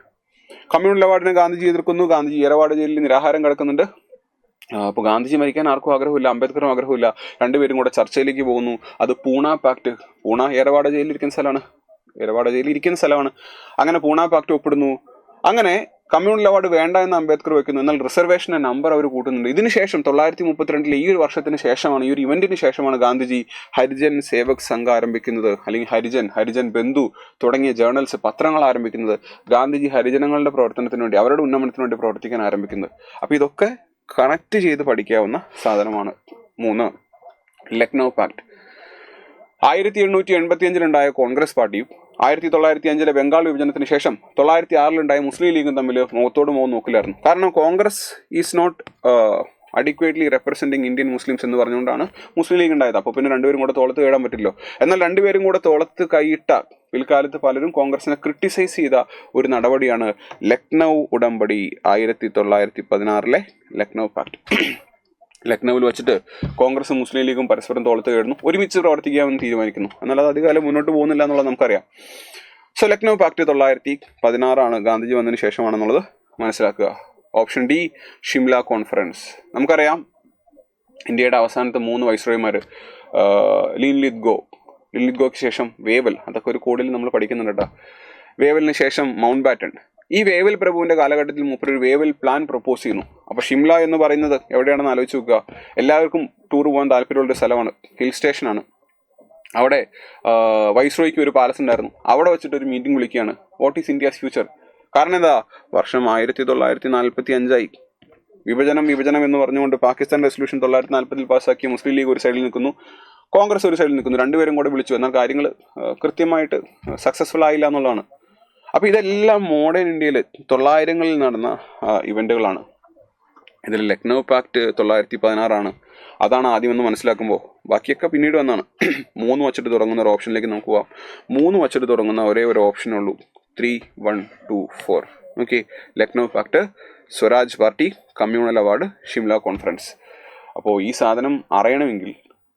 കമ്മ്യൂണൽ അവാർഡിനെ ഗാന്ധിജി എതിർക്കുന്നു. ഗാന്ധിജി ഏറവാട് ജയിലിൽ നിരാഹാരം കിടക്കുന്നുണ്ട്. അപ്പോൾ ഗാന്ധിജി മരിക്കാൻ ആർക്കും ആഗ്രഹമില്ല, അംബേദ്കറും ആഗ്രഹമില്ല. 2 പേരും കൂടെ ചർച്ചയിലേക്ക് പോകുന്നു. അത് പൂണ പാക്ട്, പൂണ ഏറവാട് ജയിലിരിക്കുന്ന സ്ഥലമാണ്. അങ്ങനെ പൂണ പാക്ട് ഒപ്പിടുന്നു. അങ്ങനെ കമ്മ്യൂണൽ അവാർഡ് വേണ്ട എന്ന് അംബേദ്കർ വെക്കുന്നു. എന്നാൽ റിസർവേഷന്റെ നമ്പർ അവർ കൂട്ടുന്നുണ്ട്. ഇതിനുശേഷം 1932 ഈ ഒരു വർഷത്തിന് ശേഷമാണ്, ഈ ഒരു ഇവന്റിന് ശേഷമാണ് ഗാന്ധിജി ഹരിജൻ സേവക് സംഘ് ആരംഭിക്കുന്നത്, അല്ലെങ്കിൽ ഹരിജൻ ബന്ധു തുടങ്ങിയ ജേർണൽസ്, പത്രങ്ങൾ ആരംഭിക്കുന്നത്. ഗാന്ധിജി ഹരിജനങ്ങളുടെ പ്രവർത്തനത്തിന് വേണ്ടി, അവരുടെ ഉന്നമനത്തിന് വേണ്ടി പ്രവർത്തിക്കാൻ ആരംഭിക്കുന്നത്. അപ്പോൾ ഇതൊക്കെ കണക്ട് ചെയ്ത് പഠിക്കാവുന്ന സാധനമാണ്. 3 ലക്നൗ പാക്ട്. 1885 കോൺഗ്രസ് പാർട്ടിയും 1905 ബംഗാൾ വിഭജനത്തിന് ശേഷം 1906 മുസ്ലിം ലീഗും തമ്മിൽ മുഖത്തോട് മുഖം നോക്കില്ലായിരുന്നു. കാരണം Congress is not adequately representing Indian Muslims എന്ന് പറഞ്ഞുകൊണ്ടാണ് മുസ്ലിം ലീഗ് ഉണ്ടായത്. അപ്പോൾ പിന്നെ 2 പേരും കൂടെ തോളത്ത് കയറാൻ പറ്റില്ലോ. എന്നാൽ 2 പേരും കൂടെ തോളത്ത് കൈയിട്ട പിൽക്കാലത്ത് പലരും കോൺഗ്രസിനെ ക്രിട്ടിസൈസ് ചെയ്ത ഒരു നടപടിയാണ് ലക്നൗ ഉടമ്പടി. 1916 ലക്നൗ പാക്ട്. ലക്നൌവിൽ വെച്ചിട്ട് കോൺഗ്രസും മുസ്ലിം ലീഗും പരസ്പരം തോളത്ത് കയറുന്നു, ഒരുമിച്ച് പ്രവർത്തിക്കാമെന്ന് തീരുമാനിക്കുന്നു. എന്നാൽ അത് അധികകാലം മുന്നോട്ട് പോകുന്നില്ല എന്നുള്ളത് നമുക്കറിയാം. സോ ലക്നൗ പാക്ട് 1916 ഗാന്ധിജി വന്നതിന് ശേഷമാണെന്നുള്ളത് മനസ്സിലാക്കുക. Option D Shimla conference. നമുക്കറിയാം ഇന്ത്യയുടെ അവസാനത്തെ 3 വൈസ്രോയിമാർ ലിൻലിത്ഗോയ്ക്ക് ശേഷം വേവൽ, അതൊക്കെ ഒരു കോഡിൽ നമ്മൾ പഠിക്കുന്നുണ്ട് കേട്ടോ. വേവലിന് ശേഷം മൗണ്ട് ബാറ്റൺ. ഈ വേവൽ പ്രഭുവിന്റെ കാലഘട്ടത്തിൽ മൂപ്പര് ഒരു വേവൽ പ്ലാൻ പ്രപ്പോസ് ചെയ്യുന്നു. അപ്പോൾ ഷിംല എന്ന് പറയുന്നത് എവിടെയാണെന്ന് ആലോചിച്ച് നോക്കുക. എല്ലാവർക്കും ടൂർ പോകാൻ താല്പര്യമുള്ള സ്ഥലമാണ്, ഹിൽ സ്റ്റേഷനാണ്. അവിടെ വൈസ്രോയ്ക്ക് ഒരു പാലസ് ഉണ്ടായിരുന്നു. അവിടെ വെച്ചിട്ട് ഒരു മീറ്റിംഗ് വിളിക്കുകയാണ്. What is India's future? കാരണം എന്താ, വർഷം 1945 വിഭജനം എന്ന് പറഞ്ഞുകൊണ്ട് പാകിസ്ഥാൻ റെസൊല്യൂഷൻ 1940 പാസ്സാക്കിയ മുസ്ലിം ലീഗ് ഒരു സൈഡിൽ നിൽക്കുന്നു, കോൺഗ്രസ് ഒരു സൈഡിൽ നിൽക്കുന്നു. രണ്ടുപേരും കൂടെ വിളിച്ചു. എന്നാൽ കാര്യങ്ങൾ കൃത്യമായിട്ട് സക്സസ്ഫുൾ ആയില്ല എന്നുള്ളതാണ്. അപ്പോൾ ഇതെല്ലാം മോഡേൺ ഇന്ത്യയിൽ 900കളിൽ നടന്ന ഇവന്റുകളാണ്. ഇതിൽ ലക്നൗ പാക്ട് 1916 അതാണ് ആദ്യമെന്ന് മനസ്സിലാക്കുമ്പോൾ ബാക്കിയൊക്കെ പിന്നീട് വന്നാണ്. 3 വച്ചിട്ട് തുടങ്ങുന്ന ഒരു ഓപ്ഷനിലേക്ക് നമുക്ക് പോവാം. 3 വച്ചിട്ട് തുടങ്ങുന്ന ഒരേ ഒരു ഓപ്ഷനുള്ളൂ. 3, 1, 2, 4. Okay, Lucknow pact, Swaraj party, communal award, Shimla conference. അപ്പോൾ ഈ സാധനം അറിയണമെങ്കിൽ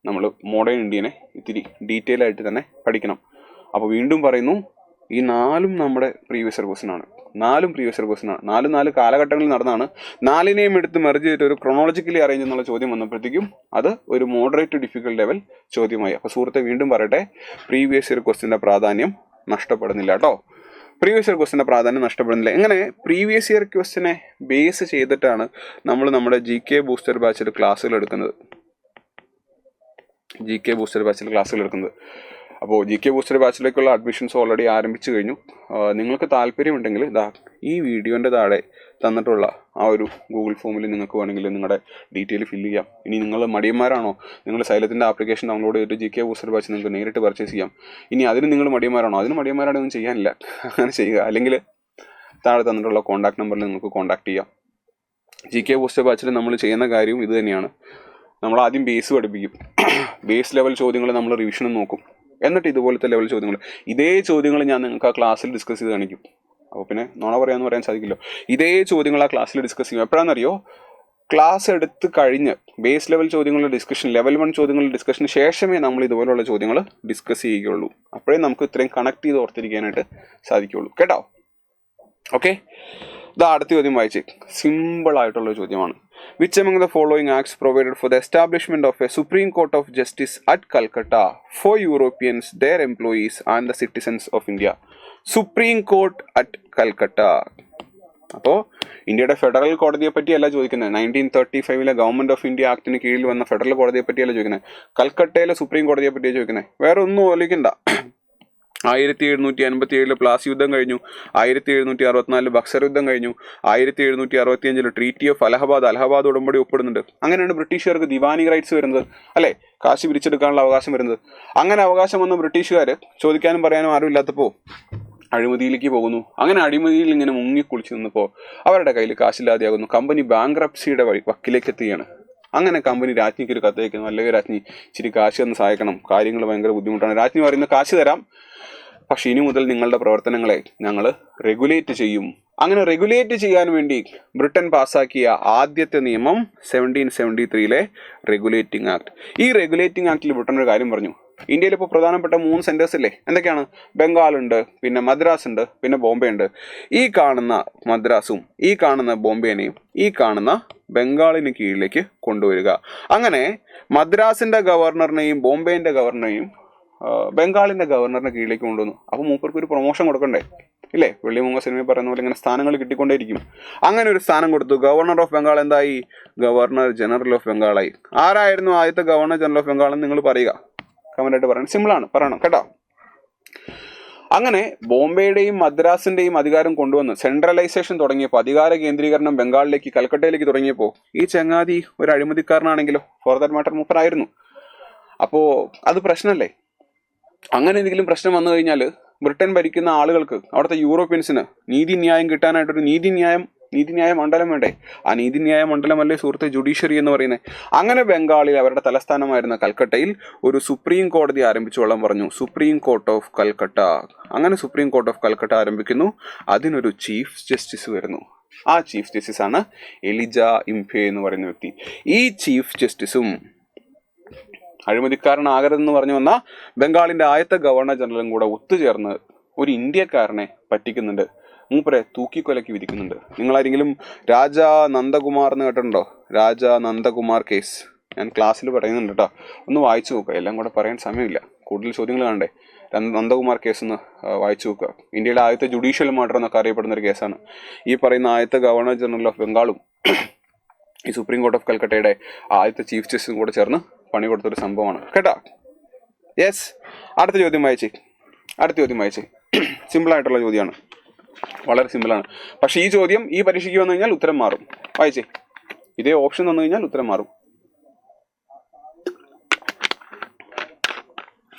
നമ്മൾ മോഡേൺ ഇന്ത്യനെ ഇത്തിരി ഡീറ്റെയിൽ ആയിട്ട് തന്നെ പഠിക്കണം. അപ്പോൾ വീണ്ടും പറയുന്നു, ഈ 4 നമ്മുടെ പ്രീവിയസ് ഇയർ ക്വസ്റ്റ്യൻ ആണ്. 4 കാലഘട്ടങ്ങളിൽ നടന്നാണ്. 4നെയും എടുത്ത് മെർജ് ചെയ്തിട്ട് ഒരു ക്രോണോളജിക്കലി അറേഞ്ച് എന്നുള്ള ചോദ്യം വന്നപ്പോഴത്തേക്കും അത് ഒരു മോഡറേറ്റ് ഡിഫിക്കൽട്ട് ലെവൽ ചോദ്യമായി. അപ്പോൾ സുഹൃത്തെ വീണ്ടും പറയട്ടെ, പ്രീവിയസ് ഇയർ ക്വസ്റ്റ്യൻ്റെ പ്രാധാന്യം നഷ്ടപ്പെടുന്നില്ല കേട്ടോ. പ്രീവിയസ് ഇയർ ക്വസ്റ്റ്യൻ്റെ പ്രാധാന്യം നഷ്ടപ്പെടുന്നില്ല. എങ്ങനെ പ്രീവിയസ് ഇയർ ക്വസ്റ്റ്യനെ ബേസ് ചെയ്തിട്ടാണ് നമ്മൾ നമ്മുടെ GK ബൂസ്റ്റർ ബാച്ചിൽ ക്ലാസ്സുകൾ എടുക്കുന്നത്. അപ്പോൾ GK ബൂസ്റ്റർ ബാച്ചിലേക്കുള്ള അഡ്മിഷൻസ് ഓൾറെഡി ആരംഭിച്ചു കഴിഞ്ഞു. നിങ്ങൾക്ക് താല്പര്യമുണ്ടെങ്കിൽ ഈ വീഡിയോൻ്റെ താഴെ തന്നിട്ടുള്ള ആ ഒരു ഗൂഗിൾ ഫോമിൽ നിങ്ങൾക്ക് വേണമെങ്കിൽ നിങ്ങളുടെ ഡീറ്റെയിൽ ഫില്ല് ചെയ്യാം. ഇനി നിങ്ങൾ മടിയന്മാരാണോ, നിങ്ങൾ സൈലത്തിൻ്റെ ആപ്ലിക്കേഷൻ ഡൗൺലോഡ് ചെയ്തിട്ട് GK ബൂസ്റ്റർ ബാച്ച് നിങ്ങൾക്ക് നേരിട്ട് പർച്ചേസ് ചെയ്യാം. ഇനി അതിന് നിങ്ങൾ മടിയന്മാരാണൊന്നും ചെയ്യാനില്ല, അങ്ങനെ ചെയ്യുക. അല്ലെങ്കിൽ താഴെ തന്നിട്ടുള്ള കോൺടാക്ട് നമ്പറിൽ നിങ്ങൾക്ക് കോൺടാക്ട് ചെയ്യാം. GK ബൂസ്റ്റർ ബാച്ചിൽ നമ്മൾ ചെയ്യുന്ന കാര്യവും ഇത് തന്നെയാണ്. നമ്മൾ ആദ്യം ബേസ് പഠിപ്പിക്കും. ബേസ് ലെവൽ ചോദ്യങ്ങൾ നമ്മൾ റിവിഷനും നോക്കും. എന്നിട്ട് ഇതുപോലത്തെ ലെവൽ ചോദ്യങ്ങൾ, ഇതേ ചോദ്യങ്ങൾ ഞാൻ നിങ്ങൾക്ക് ആ ക്ലാസ്സിൽ ഡിസ്കസ് ചെയ്ത് കാണിക്കും. അപ്പോൾ പിന്നെ നുണ പറയാമെന്ന് പറയാൻ സാധിക്കില്ലോ. ഇതേ ചോദ്യങ്ങൾ ആ ക്ലാസ്സിൽ ഡിസ്കസ് ചെയ്യും. എപ്പോഴാണെന്നറിയോ, ക്ലാസ് എടുത്ത് കഴിഞ്ഞ് ബേസ് ലെവൽ ചോദ്യങ്ങളുടെ ഡിസ്കഷൻ, ലെവൽ 1 ചോദ്യങ്ങളുടെ ഡിസ്കഷന് ശേഷമേ നമ്മൾ ഇതുപോലുള്ള ചോദ്യങ്ങൾ ഡിസ്കസ് ചെയ്യുകയുള്ളൂ. അപ്പോഴേ നമുക്ക് ഇത്രയും കണക്ട് ചെയ്ത് ഓർത്തിരിക്കാനായിട്ട് സാധിക്കുകയുള്ളൂ കേട്ടോ. ഓക്കെ, അടുത്ത ചോദ്യം വായിച്ചേ. സിമ്പിൾ ആയിട്ടുള്ള ചോദ്യമാണ്. Which among the following acts provided for the establishment of a Supreme Court of Justice at Calcutta for Europeans, their employees and the citizens of India? Supreme Court at Calcutta. അപ്പോൾ ഇന്ത്യയുടെ federal കോടതിയെ പറ്റിയല്ല ചോദിക്കുന്നത്. 1935 government of India ആക്ടിന് കീഴിൽ വന്ന federal കോടതിയെ പറ്റിയല്ല ചോദിക്കുന്നത്. കൽക്കട്ടയിലെ സുപ്രീം കോടതിയെ പറ്റിയാണ് ചോദിക്കുന്നത്. വേറെ ഒന്നും ആലോചിക്കണ്ട. 1757 പ്ലാസി യുദ്ധം കഴിഞ്ഞു. 1764 ബക്സർ യുദ്ധം കഴിഞ്ഞു. 1765 ട്രീറ്റി ഓഫ് അലഹബാദ് ഉടമ്പടി ഒപ്പിടുന്നുണ്ട്. അങ്ങനെയാണ് ബ്രിട്ടീഷുകാർക്ക് ദിവാനി റൈറ്റ്സ് വരുന്നത്, അല്ലെ, കാശി പിരിച്ചെടുക്കാനുള്ള അവകാശം വരുന്നത്. അങ്ങനെ അവകാശം വന്ന ബ്രിട്ടീഷുകാർ ചോദിക്കാനും പറയാനും ആരും ഇല്ലാത്തപ്പോൾ അഴിമതിയിലേക്ക് പോകുന്നു. അങ്ങനെ അഴിമതിയിൽ ഇങ്ങനെ മുങ്ങിക്കുളിച്ച് നിന്നപ്പോൾ അവരുടെ കയ്യിൽ കാശില്ലാതെയാകുന്നു. കമ്പനി ബാങ്ക്രപ്സിയുടെ വക്കിലേക്ക് എത്തുകയാണ്. അങ്ങനെ കമ്പനി രാജ്ഞിക്ക് ഒരു കത്തയക്കുന്നു, അല്ലെങ്കിൽ രാജ്ഞി ഇച്ചിരി കാശ് തന്ന് സഹായിക്കണം, കാര്യങ്ങൾ ഭയങ്കര ബുദ്ധിമുട്ടാണ്. രാജ്ഞി പറയുന്നത് കാശ് തരാം, പക്ഷെ ഇനി മുതൽ നിങ്ങളുടെ പ്രവർത്തനങ്ങളെ ഞങ്ങൾ റെഗുലേറ്റ് ചെയ്യും. അങ്ങനെ റെഗുലേറ്റ് ചെയ്യാൻ വേണ്ടി ബ്രിട്ടൻ പാസ്സാക്കിയ ആദ്യത്തെ നിയമം 1773 റെഗുലേറ്റിംഗ് ആക്ട്. ഈ റെഗുലേറ്റിംഗ് ആക്ടിൽ ബ്രിട്ടൻ ഒരു കാര്യം പറഞ്ഞു. ഇന്ത്യയിൽ ഇപ്പോൾ പ്രധാനപ്പെട്ട 3 സെന്റേഴ്സ് ഇല്ലേ, എന്തൊക്കെയാണ്? ബംഗാളുണ്ട്, പിന്നെ മദ്രാസ് ഉണ്ട്, പിന്നെ ബോംബെ ഉണ്ട്. ഈ കാണുന്ന മദ്രാസും ഈ കാണുന്ന ബോംബെനെയും ഈ കാണുന്ന ബംഗാളിന് കീഴിലേക്ക് കൊണ്ടുവരിക. അങ്ങനെ മദ്രാസിന്റെ ഗവർണറിനെയും ബോംബെന്റെ ഗവർണറെയും ബംഗാളിന്റെ ഗവർണറിന്റെ കീഴിലേക്ക് കൊണ്ടുവന്നു. അപ്പോൾ മൂപ്പർക്ക് ഒരു പ്രൊമോഷൻ കൊടുക്കണ്ടേ, ഇല്ലേ? വെള്ളിമൂങ്ങ സിനിമയിൽ പറയുന്ന പോലെ ഇങ്ങനെ സ്ഥാനങ്ങൾ കിട്ടിക്കൊണ്ടേയിരിക്കും. അങ്ങനെ ഒരു സ്ഥാനം കൊടുത്തു. ഗവർണർ ഓഫ് ബംഗാൾ എന്തായി? ഗവർണർ ജനറൽ ഓഫ് ബംഗാളായി. ആരായിരുന്നു ആദ്യത്തെ ഗവർണർ ജനറൽ ഓഫ് ബംഗാൾ എന്ന് നിങ്ങൾ പറയുക, കമന്റായിട്ട് പറയണം. സിമ്പിളാണ്, പറയണം കേട്ടോ. അങ്ങനെ ബോംബെയുടെയും മദ്രാസിന്റെയും അധികാരം കൊണ്ടുവന്ന് സെൻട്രലൈസേഷൻ തുടങ്ങിയപ്പോൾ, അധികാര കേന്ദ്രീകരണം ബംഗാളിലേക്ക്, കൽക്കട്ടയിലേക്ക് തുടങ്ങിയപ്പോൾ ഈ ചങ്ങാതി ഒരു അഴിമതിക്കാരനാണെങ്കിലോ, ഫോർ ദാറ്റ് മാറ്റർ മൂപ്പറായിരുന്നു. അപ്പോൾ അത് പ്രശ്നമല്ലേ? അങ്ങനെ എന്തെങ്കിലും പ്രശ്നം വന്നു കഴിഞ്ഞാൽ ബ്രിട്ടൻ ഭരിക്കുന്ന ആളുകൾക്ക്, അവിടുത്തെ യൂറോപ്യൻസിന് നീതിന്യായം കിട്ടാനായിട്ടൊരു നീതിന്യായ മണ്ഡലം വേണ്ടേ? ആ നീതിന്യായ മണ്ഡലമല്ലേ സുഹൃത്തെ ജുഡീഷ്യറി എന്ന് പറയുന്നത്. അങ്ങനെ ബംഗാളിൽ അവരുടെ തലസ്ഥാനമായിരുന്ന കൽക്കട്ടയിൽ ഒരു സുപ്രീം കോടതി ആരംഭിച്ചോളാൻ പറഞ്ഞു, സുപ്രീം കോർട്ട് ഓഫ് കൽക്കട്ട. അങ്ങനെ സുപ്രീം കോർട്ട് ഓഫ് കൽക്കട്ട ആരംഭിക്കുന്നു. അതിനൊരു ചീഫ് ജസ്റ്റിസ് വരുന്നു. ആ ചീഫ് ജസ്റ്റിസ് ആണ് എലിജ ഇംഫെ എന്ന് പറയുന്ന വ്യക്തി. ഈ ചീഫ് ജസ്റ്റിസും അഴിമതിക്കാരനാകരുതെന്ന് പറഞ്ഞു വന്ന ബംഗാളിന്റെ ആദ്യത്തെ ഗവർണർ ജനറലും കൂടെ ഒത്തുചേർന്ന് ഒരു ഇന്ത്യക്കാരനെ പറ്റിക്കുന്നുണ്ട്. മൂപ്പരെ തൂക്കിക്കൊലക്കി വിധിക്കുന്നുണ്ട്. നിങ്ങളാരെങ്കിലും രാജാ നന്ദകുമാർ എന്ന് കേട്ടിട്ടുണ്ടോ? രാജാ നന്ദകുമാർ കേസ് ഞാൻ ക്ലാസ്സിൽ പറയുന്നുണ്ട് കേട്ടോ, ഒന്ന് വായിച്ചു നോക്കുക. എല്ലാം കൂടെ പറയാൻ സമയമില്ല, കൂടുതൽ ചോദ്യങ്ങൾ കാണണ്ടേ. നന്ദകുമാർ കേസ് ഒന്ന് വായിച്ചു നോക്കുക. ഇന്ത്യയുടെ ആദ്യത്തെ ജുഡീഷ്യൽ മർഡർ എന്നൊക്കെ അറിയപ്പെടുന്ന ഒരു കേസാണ്. ഈ പറയുന്ന ആദ്യത്തെ ഗവർണർ ജനറൽ ഓഫ് ബംഗാളും ഈ സുപ്രീം കോർട്ട് ഓഫ് കൽക്കട്ടയുടെ ആദ്യത്തെ ചീഫ് ജസ്റ്റിസും കൂടെ ചേർന്ന് പണി കൊടുത്തൊരു സംഭവമാണ് കേട്ടോ. യെസ്, അടുത്ത ചോദ്യം വായിച്ചേ. സിമ്പിളായിട്ടുള്ള ചോദ്യമാണ്, വളരെ സിമ്പിളാണ്. പക്ഷേ ഈ ചോദ്യം ഈ പരീക്ഷയ്ക്ക് വന്നു കഴിഞ്ഞാൽ ഉത്തരം മാറും. വായിച്ചേ, ഇതേ ഓപ്ഷൻ വന്നു കഴിഞ്ഞാൽ ഉത്തരം മാറും.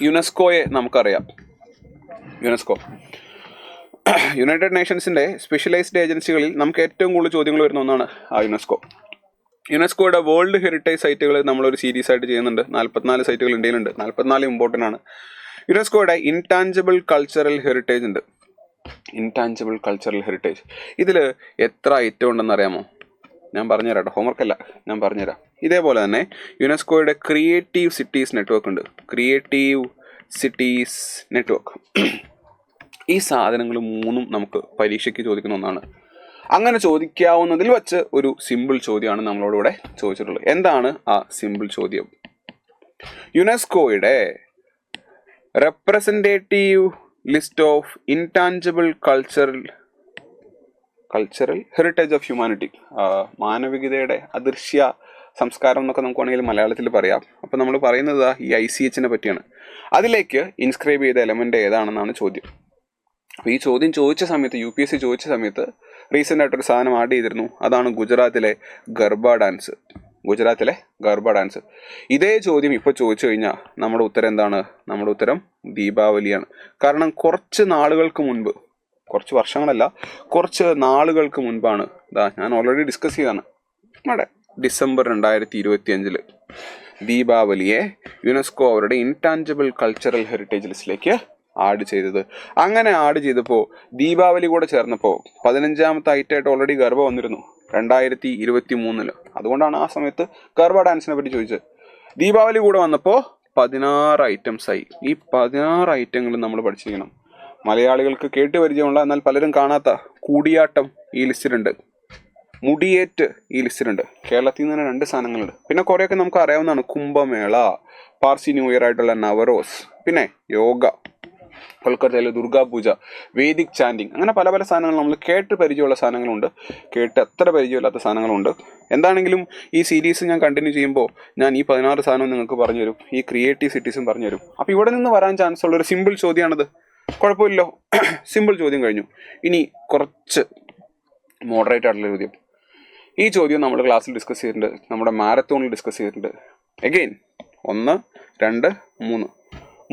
യുനെസ്കോയെ നമുക്കറിയാം. യുണൈറ്റഡ് നേഷൻസിൻ്റെ സ്പെഷ്യലൈസ്ഡ് ഏജൻസികളിൽ നമുക്ക് ഏറ്റവും കൂടുതൽ ചോദ്യങ്ങൾ വരുന്ന ഒന്നാണ് ആ യുനെസ്കോയുടെ വേൾഡ് ഹെറിറ്റേജ് സൈറ്റുകൾ നമ്മളൊരു സീരീസ് ആയിട്ട് ചെയ്യുന്നുണ്ട്. 44 സൈറ്റുകൾ ഇന്ത്യയിലുണ്ട്. 44 ഇമ്പോർട്ടൻ്റ് ആണ്. യുനെസ്കോയുടെ ഇൻടാഞ്ചിബിൾ കൾച്ചറൽ ഹെറിറ്റേജ് ഉണ്ട്. ഇതിൽ എത്ര ഐറ്റം ഉണ്ടെന്ന് അറിയാമോ? ഞാൻ പറഞ്ഞുതരാം കേട്ടോ, ഹോംവർക്ക് അല്ല, ഞാൻ പറഞ്ഞുതരാം. ഇതേപോലെ തന്നെ യുനെസ്കോയുടെ ക്രിയേറ്റീവ് സിറ്റീസ് നെറ്റ്വർക്ക് ഉണ്ട്. ഈ സാധനങ്ങൾ 3 നമുക്ക് പരീക്ഷയ്ക്ക് ചോദിക്കുന്ന ഒന്നാണ്. അങ്ങനെ ചോദിക്കാവുന്നതിൽ വെച്ച് ഒരു സിമ്പിൾ ചോദ്യമാണ് നമ്മളോടിവിടെ ചോദിച്ചിട്ടുള്ളത്. എന്താണ് ആ സിമ്പിൾ ചോദ്യം? യുനെസ്കോയുടെ representative list of intangible cultural heritage of humanity, മാനവികതയുടെ അദൃശ്യ സംസ്കാരം എന്നൊക്കെ നമുക്ക് വേണമെങ്കിൽ മലയാളത്തിൽ പറയാം. അപ്പോൾ നമ്മൾ പറയുന്നത് ഈ ICHനെ പറ്റിയാണ്. അതിലേക്ക് ഇൻസ്ക്രൈബ് ചെയ്ത എലമെൻ്റ് ഏതാണെന്നാണ് ചോദ്യം. അപ്പോൾ ഈ ചോദ്യം ചോദിച്ച സമയത്ത്, UPSC ചോദിച്ച സമയത്ത് റീസെൻ്റ് ആയിട്ടൊരു സാധനം ആഡ് ചെയ്തിരുന്നു. അതാണ് ഗുജറാത്തിലെ ഗർബ ഡാൻസ്. ഇതേ ചോദ്യം ഇപ്പോൾ ചോദിച്ചു കഴിഞ്ഞാൽ നമ്മുടെ ഉത്തരം എന്താണ്? നമ്മുടെ ഉത്തരം ദീപാവലിയാണ്. കാരണം കുറച്ച് നാളുകൾക്ക് മുൻപ്, കുറച്ച് വർഷങ്ങളല്ല, കുറച്ച് നാളുകൾക്ക് മുൻപാണ്, ഞാൻ ഓൾറെഡി ഡിസ്കസ് ചെയ്തതാണ്, നമ്മുടെ ഡിസംബർ 2025 ദീപാവലിയെ യുനെസ്കോ അവരുടെ ഇൻടാഞ്ചിബിൾ കൾച്ചറൽ ഹെറിറ്റേജ് ലിസ്റ്റിലേക്ക് ആഡ് ചെയ്തത്. അങ്ങനെ ആഡ് ചെയ്തപ്പോൾ ദീപാവലി കൂടെ ചേർന്നപ്പോൾ 15ാമത്തെ ഐറ്റമായിട്ട് ഓൾറെഡി ഗർഭ വന്നിരുന്നു 2023. അതുകൊണ്ടാണ് ആ സമയത്ത് ഗർഭ ഡാൻസിനെ പറ്റി ചോദിച്ചത്. ദീപാവലി കൂടെ വന്നപ്പോൾ 16 ഐറ്റംസ് ആയി. ഈ 16 ഐറ്റങ്ങളും നമ്മൾ പഠിച്ചിരിക്കണം. മലയാളികൾക്ക് കേട്ട് പരിചയമുള്ള എന്നാൽ പലരും കാണാത്ത കൂടിയാട്ടം ഈ ലിസ്റ്റിലുണ്ട്, മുടിയേറ്റ് ഈ ലിസ്റ്റിലുണ്ട്. കേരളത്തിൽ നിന്ന് തന്നെ 2 സാധനങ്ങളുണ്ട്. പിന്നെ കുറേയൊക്കെ നമുക്ക് അറിയാവുന്നതാണ്, കുംഭമേള, പാർസി ന്യൂ ഇയർ ആയിട്ടുള്ള നവറോസ്, പിന്നെ യോഗ, കൊൽക്കത്തയിലെ ദുർഗാപൂജ, വേദിക് ചാൻഡിങ്, അങ്ങനെ പല സാധനങ്ങൾ നമ്മൾ കേട്ട് പരിചയമുള്ള സാധനങ്ങളുണ്ട്, കേട്ട് അത്ര പരിചയമില്ലാത്ത സാധനങ്ങളുണ്ട്. എന്താണെങ്കിലും ഈ സീരീസ് ഞാൻ കണ്ടിന്യൂ ചെയ്യുമ്പോൾ ഞാൻ ഈ 16 സാധനവും നിങ്ങൾക്ക് പറഞ്ഞുതരും, ഈ ക്രിയേറ്റീവ് സിറ്റീസും പറഞ്ഞുതരും. അപ്പോൾ ഇവിടെ നിന്ന് വരാൻ ചാൻസ് ഉള്ളൊരു സിമ്പിൾ ചോദ്യമാണിത്. കുഴപ്പമില്ലല്ലോ, സിമ്പിൾ ചോദ്യം കഴിഞ്ഞു. ഇനി കുറച്ച് മോഡറേറ്റ് ആയിട്ടുള്ള ചോദ്യം. ഈ ചോദ്യം നമ്മൾ ക്ലാസ്സിൽ ഡിസ്കസ് ചെയ്തിട്ടുണ്ട്, നമ്മുടെ മാരത്തോണിൽ ഡിസ്കസ് ചെയ്തിട്ടുണ്ട്. എഗെയിൻ 1, 2,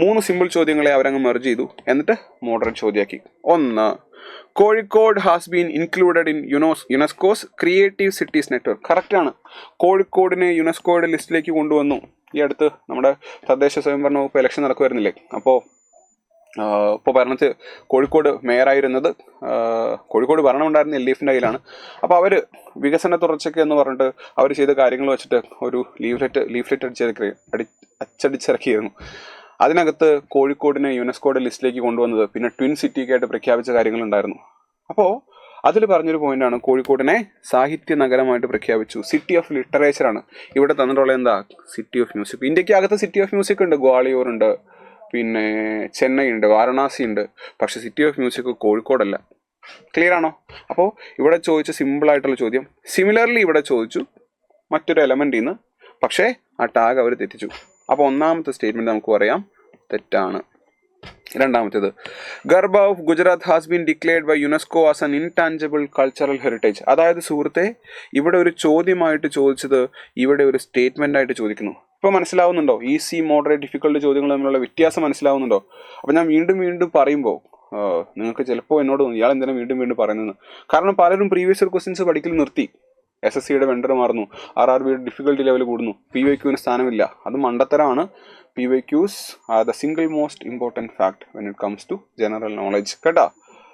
3 സിമ്പിൾ ചോദ്യങ്ങളെ അവരങ്ങ് മെർജ് ചെയ്തു, എന്നിട്ട് മോഡറേറ്റ് ചോദ്യമാക്കി. 1, Kozhikode has been included in UNESCO's creative cities network. കറക്റ്റാണ്, കോഴിക്കോടിനെ യുനെസ്കോയുടെ ലിസ്റ്റിലേക്ക് കൊണ്ടുവന്നു. ഈ അടുത്ത് നമ്മുടെ തദ്ദേശ സ്വയംഭരണ വകുപ്പ് ഇലക്ഷൻ നടക്കുമായിരുന്നില്ലേ? അപ്പോൾ ഭരണത്തിൽ കോഴിക്കോട് മേയറായിരുന്നത്, കോഴിക്കോട് ഭരണമുണ്ടായിരുന്ന LDFൻ്റെ കയ്യിലാണ്. അപ്പോൾ അവർ വികസന തുടർച്ചയ്ക്ക് എന്ന് പറഞ്ഞിട്ട് അവർ ചെയ്ത കാര്യങ്ങൾ വെച്ചിട്ട് ഒരു ലീഫ്ലെറ്റ് അച്ചടിച്ചിറക്കിയിരുന്നു. അതിനകത്ത് കോഴിക്കോടിനെ യുനെസ്കോയുടെ ലിസ്റ്റിലേക്ക് കൊണ്ടുവന്നത്, പിന്നെ ട്വിൻ സിറ്റിക്കായിട്ട് പ്രഖ്യാപിച്ച കാര്യങ്ങളുണ്ടായിരുന്നു. അപ്പോൾ അതിൽ പറഞ്ഞൊരു പോയിന്റാണ്, കോഴിക്കോടിനെ സാഹിത്യ നഗരമായിട്ട് പ്രഖ്യാപിച്ചു. സിറ്റി ഓഫ് ലിറ്ററേച്ചറാണ് ഇവിടെ തന്നിട്ടുള്ള എന്താ, സിറ്റി ഓഫ് മ്യൂസിക്. ഇന്ത്യക്കകത്ത് സിറ്റി ഓഫ് മ്യൂസിക് ഉണ്ട്, ഗ്വാളിയോർ ഉണ്ട്, പിന്നെ ചെന്നൈ ഉണ്ട്, വാരണാസി ഉണ്ട്. പക്ഷെ സിറ്റി ഓഫ് മ്യൂസിക് കോഴിക്കോടല്ല. ക്ലിയർ ആണോ? അപ്പോൾ ഇവിടെ ചോദിച്ച സിമ്പിളായിട്ടുള്ള ചോദ്യം. സിമിലർലി ഇവിടെ ചോദിച്ചു മറ്റൊരു എലമെൻറ്റിൽ നിന്ന്, പക്ഷേ ആ ടാഗ് അവർ തെറ്റിച്ചു. അപ്പോൾ ഒന്നാമത്തെ സ്റ്റേറ്റ്മെൻറ്റ് നമുക്ക് പറയാം തെറ്റാണ്. രണ്ടാമത്തേത്, Garba of Gujarat has been declared by UNESCO as an intangible cultural heritage. അതായത് സുഹൃത്തെ, ഇവിടെ ഒരു ചോദ്യമായിട്ട് ചോദിച്ചത് ഇവിടെ ഒരു സ്റ്റേറ്റ്മെൻ്റ് ആയിട്ട് ചോദിക്കുന്നു. ഇപ്പോൾ മനസ്സിലാവുന്നുണ്ടോ? ഈസി, മോഡറേറ്റ്, ഡിഫിക്കൽട്ട് ചോദ്യങ്ങൾ തമ്മിലുള്ള വ്യത്യാസം മനസ്സിലാവുന്നുണ്ടോ? അപ്പോൾ ഞാൻ വീണ്ടും പറയുമ്പോൾ നിങ്ങൾക്ക് ചിലപ്പോൾ എന്നോട് തോന്നും ഇയാൾ എന്തിനാണ് വീണ്ടും പറയുന്നത്. കാരണം പലരും പ്രീവിയസ് ഇയർ ക്വസ്റ്റ്യൻസ് പഠിക്കൽ നിർത്തി. SSCയുടെ വെണ്ടർ മാറുന്നു, RRBയുടെ ഡിഫിക്കൽട്ടി ലെവൽ കൂടുന്നു, PYQന് സ്ഥാനമില്ല. അത് മണ്ടത്തരമാണ്. PYQs are the single most important fact when it comes to general knowledge. കേട്ടോ,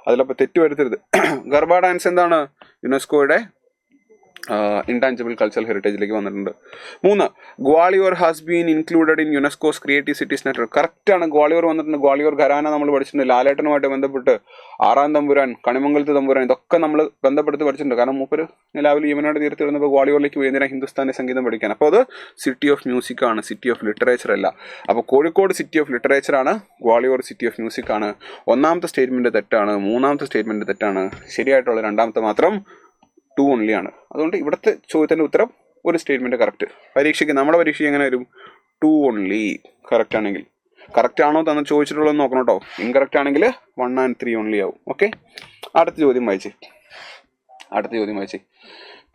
അതിലപ്പോൾ തെറ്റ് വരുത്തരുത്. ഗർഭ ഡാൻസ് എന്താണ്? യുനെസ്കോയുടെ ഇൻടാഞ്ചിബിൾ കൾച്ചറൽ ഹെറിറ്റേജിലേക്ക് വന്നിട്ടുണ്ട്. 3, Gwalior has been included in UNESCO's creative cities network. കറക്റ്റാണ്, ഗ്വാളിയോർ വന്നിട്ടുണ്ട്. ഗ്വാളിയോർ ഘരാന നമ്മൾ പഠിച്ചിട്ടുണ്ട്. ലാലേട്ടനുമായിട്ട് ബന്ധപ്പെട്ട് ആറാം തമ്പുരാൻ, കണിമംഗലത്ത് തമ്പുരാൻ, ഇതൊക്കെ നമ്മൾ ബന്ധപ്പെടുത്തി പഠിച്ചിട്ടുണ്ട്. കാരണം മൂപ്പര് നിലാവിൽ യമുനയുടെ തീരത്ത് വരുന്നപ്പോൾ ഗ്വാളിയോറിലേക്ക് പോയി എന്തിനാ ഹിന്ദുസ്ഥാനി സംഗീതം പഠിക്കാൻ. അപ്പോൾ അത് സിറ്റി ഓഫ് മ്യൂസിക് ആണ്, സിറ്റി ഓഫ് ലിറ്ററേച്ചർ അല്ല. അപ്പോൾ കോഴിക്കോട് സിറ്റി ഓഫ് ലിറ്ററേച്ചർ ആണ്, ഗ്വാളിയോർ സിറ്റി ഓഫ് മ്യൂസിക് ആണ്. ഒന്നാമത്തെ സ്റ്റേറ്റ്മെന്റ് തെറ്റാണ്, മൂന്നാമത്തെ സ്റ്റേറ്റ്മെന്റ് തെറ്റാണ്. ശരിയായിട്ടുള്ള രണ്ടാമത്തെ മാത്രം 2 only ആണ്. അതുകൊണ്ട് ഇവിടുത്തെ ചോദ്യത്തിൻ്റെ ഉത്തരം ഒരു സ്റ്റേറ്റ്മെന്റ് കറക്റ്റ്. പരീക്ഷയ്ക്ക് നമ്മുടെ പരീക്ഷ എങ്ങനെ വരും? 2 only. കറക്റ്റ് ആണെങ്കിൽ, കറക്റ്റ് ആണോ തന്നെ ചോദിച്ചിട്ടുള്ളതെന്ന് നോക്കണം കേട്ടോ. ഇൻകറക്റ്റ് ആണെങ്കിൽ 1 and 3 only ആവും. ഓക്കെ, അടുത്ത ചോദ്യം വായിച്ചേ.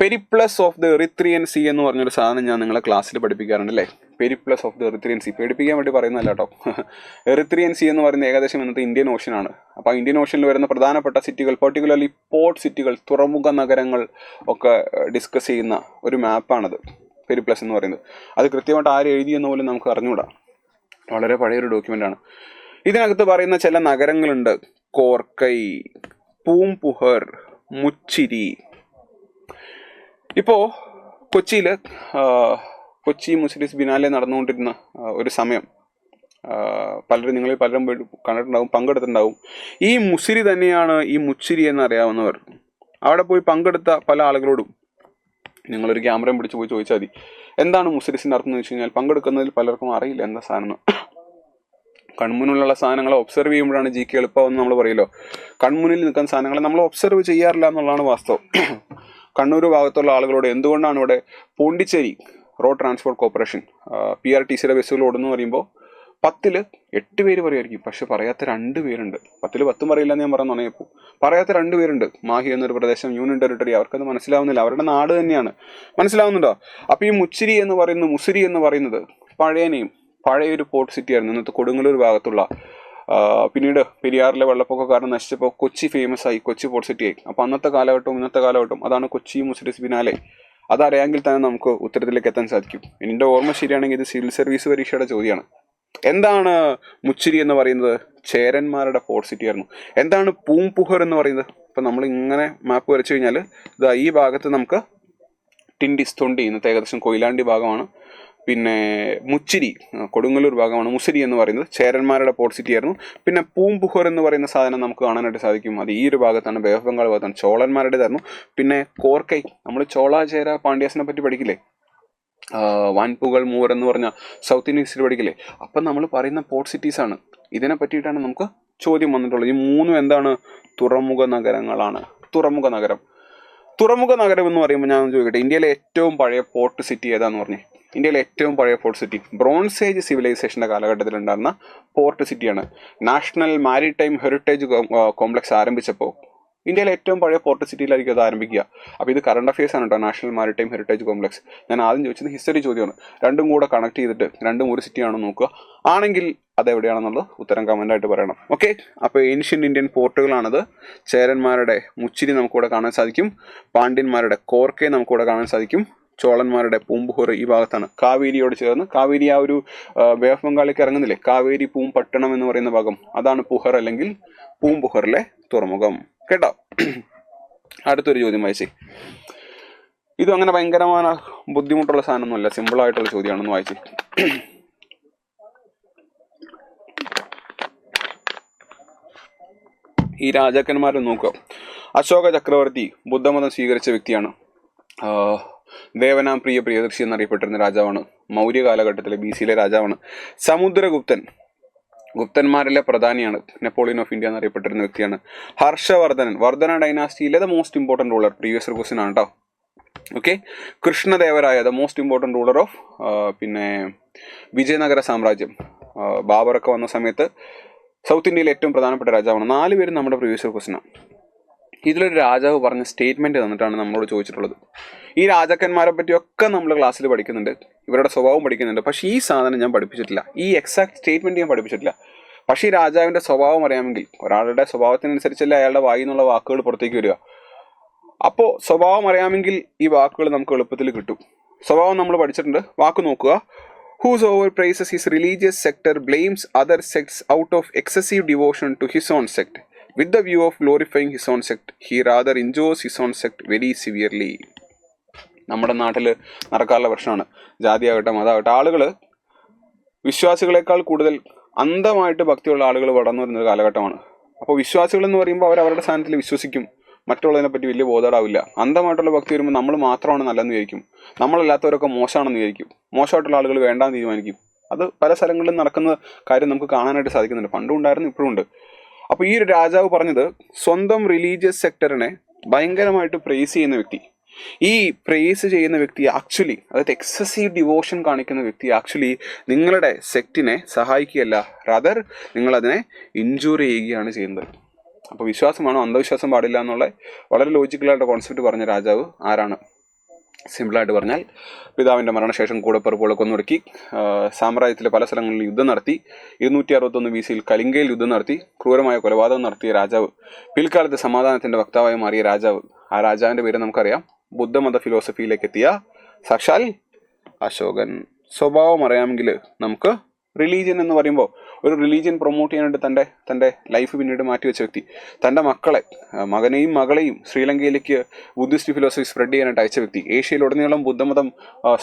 Periplus of the Erythraean Sea എന്ന് പറഞ്ഞൊരു സാധനം ഞാൻ നിങ്ങളെ ക്ലാസ്സിൽ പഠിപ്പിക്കാറുണ്ട് അല്ലേ. Periplus of the Erythraean Sea പേടിപ്പിക്കാൻ വേണ്ടി പറയുന്നതല്ല കേട്ടോ. എറിത്രിയൻ സി എന്ന് പറയുന്നത് ഏകദേശം ഇന്നത്തെ ഇന്ത്യൻ ഓഷ്യനാണ്. അപ്പോൾ ഇന്ത്യൻ ഓഷ്യനിൽ വരുന്ന പ്രധാനപ്പെട്ട സിറ്റികൾ, പെർട്ടിക്കുലർലി പോർട്ട് സിറ്റികൾ, തുറമുഖ നഗരങ്ങൾ ഒക്കെ ഡിസ്കസ് ചെയ്യുന്ന ഒരു മാപ്പാണത് പെരിപ്ലസ് എന്ന് പറയുന്നത്. അത് കൃത്യമായിട്ട് ആര് എഴുതിയെന്ന് പോലും നമുക്ക് അറിഞ്ഞുകൂടാ. വളരെ പഴയൊരു ഡോക്യുമെൻ്റാണ്. ഇതിനകത്ത് പറയുന്ന ചില നഗരങ്ങളുണ്ട്: കോർക്കൈ, പൂംപുഹർ, മുച്ചിരി. ഇപ്പോൾ കൊച്ചിയിൽ കൊച്ചി മുസിരിസ് ബിനാലെ നടന്നുകൊണ്ടിരുന്ന ഒരു സമയം നിങ്ങളിൽ പലരും കണ്ടിട്ടുണ്ടാവും, പങ്കെടുത്തിട്ടുണ്ടാവും. ഈ മുസിരി തന്നെയാണ് ഈ മുച്ചിരി എന്നറിയാവുന്നവർ. അവിടെ പോയി പങ്കെടുത്ത പല ആളുകളോടും നിങ്ങളൊരു ക്യാമറയും പിടിച്ച് പോയി ചോദിച്ചാൽ മതി, എന്താണ് മുസിരിസിൻ്റെ അർത്ഥം എന്ന് വെച്ച് കഴിഞ്ഞാൽ പങ്കെടുക്കുന്നതിൽ പലർക്കും അറിയില്ല എന്താ സാധനം. കൺമുന്നിലുള്ള സാധനങ്ങളെ ഒബ്സർവ് ചെയ്യുമ്പോഴാണ് GK എളുപ്പമെന്ന് നമ്മൾ പറയുമല്ലോ. കൺമുന്നിൽ നിൽക്കുന്ന സാധനങ്ങളെ നമ്മൾ ഒബ്സർവ് ചെയ്യാറില്ല എന്നുള്ളതാണ് വാസ്തവം. കണ്ണൂർ ഭാഗത്തുള്ള ആളുകളോട് എന്തുകൊണ്ടാണ് ഇവിടെ പോണ്ടിച്ചേരി റോഡ് ട്രാൻസ്പോർട്ട് കോർപ്പറേഷൻ PRTCയുടെ ബസ്സുകൾ ഓടുന്നു പറയുമ്പോൾ 10ൽ 8 പേര് പറയുമായിരിക്കും, പക്ഷെ പറയാത്ത 2 പേരുണ്ട്. 10ൽ 10 പറയില്ല എന്ന് ഞാൻ പറഞ്ഞപ്പോൾ പറയാത്ത 2 പേരുണ്ട്. മാഹി എന്നൊരു പ്രദേശം, യൂണിയൻ ടെറിട്ടറി, അവർക്കത് മനസ്സിലാവുന്നില്ല. അവരുടെ നാട് തന്നെയാണ്. മനസ്സിലാവുന്നുണ്ടോ? അപ്പോൾ ഈ മുച്ചിരി എന്ന് പറയുന്നത്, മുസിരി എന്ന് പറയുന്നത് പഴയൊരു പോർട്ട് സിറ്റി ആയിരുന്നു. ഇന്നത്തെ കൊടുങ്ങല്ലൂർ ഭാഗത്തുള്ള. പിന്നീട് പെരിയാറിലെ വെള്ളപ്പൊക്ക കാരണം നശിച്ചപ്പോൾ കൊച്ചി ഫേമസ് ആയി, കൊച്ചി പോർട്ട് സിറ്റി ആയി. അപ്പോൾ അന്നത്തെ കാലഘട്ടവും ഇന്നത്തെ കാലഘട്ടവും അതാണ് കൊച്ചി മുസിരിസ് ബിനാലെ. അതറിയാമെങ്കിൽ തന്നെ നമുക്ക് ഉത്തരത്തിലേക്ക് എത്താൻ സാധിക്കും. എൻ്റെ ഓർമ്മ ശരിയാണെങ്കിൽ ഇത് സിവിൽ സർവീസ് പരീക്ഷയുടെ ചോദ്യമാണ്. എന്താണ് മുച്ചിരി എന്ന് പറയുന്നത്? ചേരന്മാരുടെ പോർട്ട് സിറ്റി ആയിരുന്നു. എന്താണ് പൂംപുഹർ എന്ന് പറയുന്നത്? ഇപ്പം നമ്മൾ ഇങ്ങനെ മാപ്പ് വരച്ചു കഴിഞ്ഞാൽ ഇതാ ഈ ഭാഗത്ത് നമുക്ക് ടിൻഡിസ് തൊണ്ടി, ഇന്നത്തെ ഏകദേശം കൊയിലാണ്ടി ഭാഗമാണ്. പിന്നെ മുച്ചിരി കൊടുങ്ങല്ലൂർ ഭാഗമാണ്. മുസിരി എന്ന് പറയുന്നത് ചേരന്മാരുടെ പോർട്ട് സിറ്റി ആയിരുന്നു. പിന്നെ പൂംപുഹർ എന്ന് പറയുന്ന സാധനം നമുക്ക് കാണാനായിട്ട് സാധിക്കും. അത് ഈ ഒരു ഭാഗത്താണ്, ബേ ഓഫ് ബംഗാൾ ഭാഗത്താണ്, ചോളന്മാരുടേതായിരുന്നു. പിന്നെ കോർക്കൈ, നമ്മൾ ചോള ചേര പാണ്ഡ്യാസിനെ പറ്റി പഠിക്കില്ലേ, വാൻപുകൾ മൂവർ എന്ന് പറഞ്ഞ സൗത്ത് ഇന്ത്യൻ ഹിസ്റ്ററി പഠിക്കില്ലേ. അപ്പം നമ്മൾ പറയുന്ന പോർട്ട് സിറ്റീസാണ്. ഇതിനെ പറ്റിയിട്ടാണ് നമുക്ക് ചോദ്യം വന്നിട്ടുള്ളത്. ഈ 3 എന്താണ്? തുറമുഖ നഗരങ്ങളാണ്. തുറമുഖ നഗരം എന്ന് പറയുമ്പോൾ ഞാൻ ചോദിക്കട്ടെ, ഇന്ത്യയിലെ ഏറ്റവും പഴയ പോർട്ട് സിറ്റി ഏതാന്ന് പറഞ്ഞേ? ഇന്ത്യയിലെ ഏറ്റവും പഴയ പോർട്ട് സിറ്റി ബ്രോൺസ് ഏജ് സിവിലൈസേഷൻ്റെ കാലഘട്ടത്തിൽ ഉണ്ടായിരുന്ന പോർട്ട് സിറ്റിയാണ്. നാഷണൽ മാരിടൈം ഹെറിറ്റേജ് കോംപ്ലക്സ് ആരംഭിച്ചപ്പോൾ ഇന്ത്യയിലെ ഏറ്റവും പഴയ പോർട്ട് സിറ്റിയിലായിരിക്കും അത് ആരംഭിക്കുക. അപ്പോൾ ഇത് കറണ്ട് അഫയേഴ്സ് ആണ് കേട്ടോ, നാഷണൽ മാരിടൈം ഹെറിറ്റേജ് കോംപ്ലക്സ്. ഞാൻ ആദ്യം ചോദിച്ചത് ഹിസ്റ്ററി ചോദ്യമാണ്. രണ്ടും കൂടെ കണക്ട് ചെയ്തിട്ട് രണ്ടും ഒരു സിറ്റിയാണോ നോക്കുക. ആണെങ്കിൽ അതെവിടെയാണെന്നുള്ളത് ഉത്തരം കമൻ്റായിട്ട് പറയണം. ഓക്കെ, അപ്പോൾ ഏൻഷ്യൻ്റ് ഇന്ത്യൻ പോർട്ടുകളാണത്. ചേരന്മാരുടെ മുച്ചിരി നമുക്കിവിടെ കാണാൻ സാധിക്കും. പാണ്ഡ്യന്മാരുടെ കോർക്കൈ നമുക്കിവിടെ കാണാൻ സാധിക്കും. ചോളന്മാരുടെ പൂംപുഹർ ഈ ഭാഗത്താണ്, കാവേരിയോട് ചേർന്ന്. കാവേരി ആ ഒരു ബേ ഓഫ് ബംഗാളിലേക്ക് ഇറങ്ങുന്നില്ലേ, കാവേരി പൂംപട്ടണം എന്ന് പറയുന്ന ഭാഗം, അതാണ് പുഹർ അല്ലെങ്കിൽ പൂംപുഹറിലെ തുറമുഖം. കേട്ടോ? അടുത്തൊരു ചോദ്യം വായിച്ചേ. ഇതും അങ്ങനെ ഭയങ്കരമായ ബുദ്ധിമുട്ടുള്ള സാധനമൊന്നുമല്ല, സിമ്പിളായിട്ടുള്ള ചോദ്യമാണെന്ന് വായിച്ചേ. ഈ രാജാക്കന്മാരെ നോക്കുക. അശോക ചക്രവർത്തി ബുദ്ധമതം സ്വീകരിച്ച വ്യക്തിയാണ്. ദേവനാം പ്രിയദർശി എന്നറിയപ്പെട്ടിരുന്ന രാജാവാണ്. മൗര്യ കാലഘട്ടത്തിലെ BC രാജാവാണ്. ഗുപ്തന്മാരിലെ പ്രധാനിയാണ്. നെപ്പോളിയൻ ഓഫ് ഇന്ത്യ എന്നറിയപ്പെട്ടിരുന്ന വ്യക്തിയാണ്. വർദ്ധന ഡൈനാസ്റ്റിയിലെ the most important ruler. Previous question ആണ് കേട്ടോ. Okay. Krishnadevaraya the most important ruler of പിന്നെ വിജയനഗര സാമ്രാജ്യം. ബാബറൊക്കെ വന്ന സമയത്ത് സൗത്ത് ഇന്ത്യയിലെ ഏറ്റവും പ്രധാനപ്പെട്ട രാജാവാണ്. 4 പേരും നമ്മുടെ പ്രീവിയസ് ക്വസ്റ്റ്യനാണ്. ഇതിലൊരു രാജാവ് പറഞ്ഞ സ്റ്റേറ്റ്മെൻറ്റ് തന്നിട്ടാണ് നമ്മളോട് ചോദിച്ചിട്ടുള്ളത്. ഈ രാജാക്കന്മാരെ പറ്റിയൊക്കെ നമ്മൾ ക്ലാസ്സിൽ പഠിക്കുന്നുണ്ട്, ഇവരുടെ സ്വഭാവം പഠിക്കുന്നുണ്ട്. പക്ഷേ ഈ സാധനം ഞാൻ പഠിപ്പിച്ചിട്ടില്ല, ഈ എക്സാക്ട് സ്റ്റേറ്റ്മെൻറ്റ് ഞാൻ പഠിപ്പിച്ചിട്ടില്ല. പക്ഷേ ഈ രാജാവിൻ്റെ സ്വഭാവം അറിയാമെങ്കിൽ, ഒരാളുടെ സ്വഭാവത്തിനനുസരിച്ചല്ലേ അയാളുടെ വായിൽ നിന്നുള്ള വാക്കുകൾ പുറത്തേക്ക് വരിക. അപ്പോൾ സ്വഭാവം അറിയാമെങ്കിൽ ഈ വാക്കുകൾ നമുക്ക് എളുപ്പത്തിൽ കിട്ടും. സ്വഭാവം നമ്മൾ പഠിച്ചിട്ടുണ്ട്. വാക്ക് നോക്കുക. Whosoever praises his religious sector blames other sects out of excessive devotion to his own sect. With the view of glorifying his own sect, he rather injures his own sect very severely. നമ്മുടെ നാട്ടിൽ നടക്കാറുള്ള പ്രശ്നമാണ്. ജാതിയാകട്ടെ മതമാകട്ടെ, ആളുകൾ വിശ്വാസികളെക്കാൾ കൂടുതൽ അന്ധമായിട്ട് ഭക്തിയുള്ള ആളുകൾ വളർന്നു വരുന്നൊരു കാലഘട്ടമാണ്. അപ്പോൾ വിശ്വാസികൾ എന്ന് പറയുമ്പോൾ അവരവരുടെ സ്ഥാനത്തിൽ വിശ്വസിക്കും, മറ്റുള്ളതിനെ പറ്റി വലിയ ബോധോടാവില്ല. അന്ധമായിട്ടുള്ള ഭക്തി വരുമ്പോൾ നമ്മൾ മാത്രമാണ് നല്ലതെന്ന് വിചാരിക്കും, നമ്മളല്ലാത്തവരൊക്കെ മോശമാണെന്ന് വിചാരിക്കും, മോശമായിട്ടുള്ള ആളുകൾ വേണ്ടാന്ന് തീരുമാനിക്കും. അത് പല സ്ഥലങ്ങളിലും നടക്കുന്ന കാര്യം നമുക്ക് കാണാനായിട്ട് സാധിക്കുന്നുണ്ട്. പണ്ടും ഉണ്ടായിരുന്നു, ഇപ്പോഴും ഉണ്ട്. അപ്പോൾ ഈ ഒരു രാജാവ് പറഞ്ഞത് സ്വന്തം റിലീജിയസ് സെക്ടറിനെ ഭയങ്കരമായിട്ട് പ്രേസ് ചെയ്യുന്ന വ്യക്തി, ഈ പ്രേസ് ചെയ്യുന്ന വ്യക്തി ആക്ച്വലി, അതായത് എക്സസീവ് ഡിവോഷൻ കാണിക്കുന്ന വ്യക്തി ആക്ച്വലി നിങ്ങളുടെ സെക്റ്റിനെ സഹായിക്കുകയല്ല, റദർ നിങ്ങളതിനെ ഇൻജൂർ ചെയ്യുകയാണ് ചെയ്യുന്നത്. അപ്പോൾ വിശ്വാസമാണോ, അന്ധവിശ്വാസം പാടില്ല എന്നുള്ള വളരെ ലോജിക്കലായിട്ട് കോൺസെപ്റ്റ് പറഞ്ഞ രാജാവ് ആരാണ്? സിമ്പിളായിട്ട് പറഞ്ഞാൽ, പിതാവിൻ്റെ മരണശേഷം കൂടപ്പിറപ്പുകളെ കൊന്നൊടുക്കി, സാമ്രാജ്യത്തിലെ പല സ്ഥലങ്ങളിൽ യുദ്ധം നടത്തി, 261 BC കലിംഗയിൽ യുദ്ധം നടത്തി, ക്രൂരമായ കൊലപാതകം നടത്തിയ രാജാവ്, പിൽക്കാലത്ത് സമാധാനത്തിൻ്റെ വക്താവായി മാറിയ രാജാവ്. ആ രാജാവിൻ്റെ പേര് നമുക്കറിയാം. ബുദ്ധമത ഫിലോസഫിയിലേക്ക് എത്തിയ സാക്ഷാൽ അശോകൻ. സ്വഭാവം അറിയാമെങ്കിൽ നമുക്ക് റിലീജിയൻ എന്ന് പറയുമ്പോൾ, ഒരു റിലീജിയൻ പ്രൊമോട്ട് ചെയ്യാനായിട്ട് തൻ്റെ ലൈഫ് പിന്നീട് മാറ്റിവെച്ച വ്യക്തി, തൻ്റെ മകനെയും മകളെയും ശ്രീലങ്കയിലേക്ക് ബുദ്ധിസ്റ്റ് ഫിലോസഫി സ്പ്രെഡ് ചെയ്യാനായിട്ട് അയച്ച വ്യക്തി, ഏഷ്യയിലുടനീളം ബുദ്ധമതം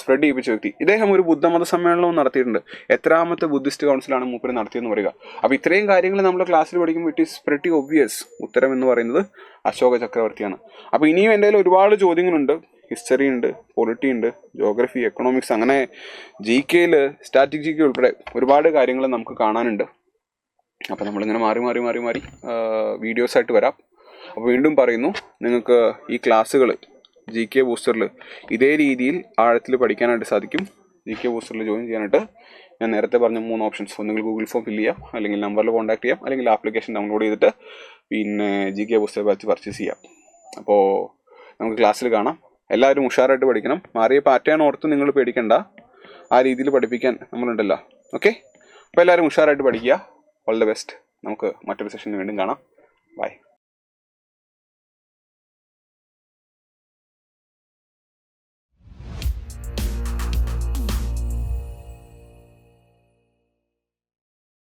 സ്പ്രെഡ് ചെയ്യിപ്പിച്ച വ്യക്തി. ഇദ്ദേഹം ഒരു ബുദ്ധമത സമ്മേളനവും നടത്തിയിട്ടുണ്ട്. എത്രാമത്തെ ബുദ്ധിസ്റ്റ് കൗൺസിലാണ് മൂപ്പര് നടത്തിയെന്ന് പറയുക. അപ്പോൾ ഇത്രയും കാര്യങ്ങൾ നമ്മൾ ക്ലാസ്സിൽ പഠിക്കുമ്പോൾ ഇറ്റ് ഈസ് പ്രെറ്റി ഒബ്വിയസ്. ഉത്തരം എന്ന് പറയുന്നത് അശോക ചക്രവർത്തിയാണ്. അപ്പോൾ ഇനിയും എൻ്റെ കയ്യിൽ ഒരുപാട് ചോദ്യങ്ങളുണ്ട്. ഹിസ്റ്ററി ഉണ്ട്, പൊളിറ്റി ഉണ്ട്, ജോഗ്രഫി, എക്കണോമിക്സ്, അങ്ങനെ GK-യിൽ സ്റ്റാറ്റിക് GK ഉൾപ്പെടെ ഒരുപാട് കാര്യങ്ങൾ നമുക്ക് കാണാനുണ്ട്. അപ്പോൾ നമ്മളിങ്ങനെ മാറി വീഡിയോസായിട്ട് വരാം. അപ്പോൾ വീണ്ടും പറയുന്നു, നിങ്ങൾക്ക് ഈ ക്ലാസ്സുകൾ GK ബൂസ്റ്ററിൽ ഇതേ രീതിയിൽ ആഴത്തിൽ പഠിക്കാനായിട്ട് സാധിക്കും. GK ബൂസ്റ്ററിൽ ജോയിൻ ചെയ്യാനായിട്ട് ഞാൻ നേരത്തെ പറഞ്ഞ 3 ഓപ്ഷൻസ്, ഒന്നുകിൽ ഗൂഗിൾ ഫോം ഫില്ല് ചെയ്യാം, അല്ലെങ്കിൽ നമ്പറിൽ കോൺടാക്ട് ചെയ്യാം, അല്ലെങ്കിൽ ആപ്ലിക്കേഷൻ ഡൗൺലോഡ് ചെയ്തിട്ട് പിന്നെ GK ബൂസ്റ്റർ ബാച്ച് പർച്ചേസ് ചെയ്യാം. അപ്പോൾ നമുക്ക് ക്ലാസ്സിൽ കാണാം. എല്ലാവരും ഉഷാറായിട്ട് പഠിക്കണം. മാറിയ പാറ്റേൺ ഓർത്ത് നിങ്ങൾ പേടിക്കണ്ട, ആ രീതിയിൽ പഠിപ്പിക്കാൻ നമ്മളുണ്ടല്ലോ. ഓക്കെ, അപ്പോൾ എല്ലാവരും ഉഷാറായിട്ട് പഠിക്കുക. All the best. നമുക്ക് മറ്റൊരു സെഷനിൽ വീണ്ടും കാണാം. ബൈ.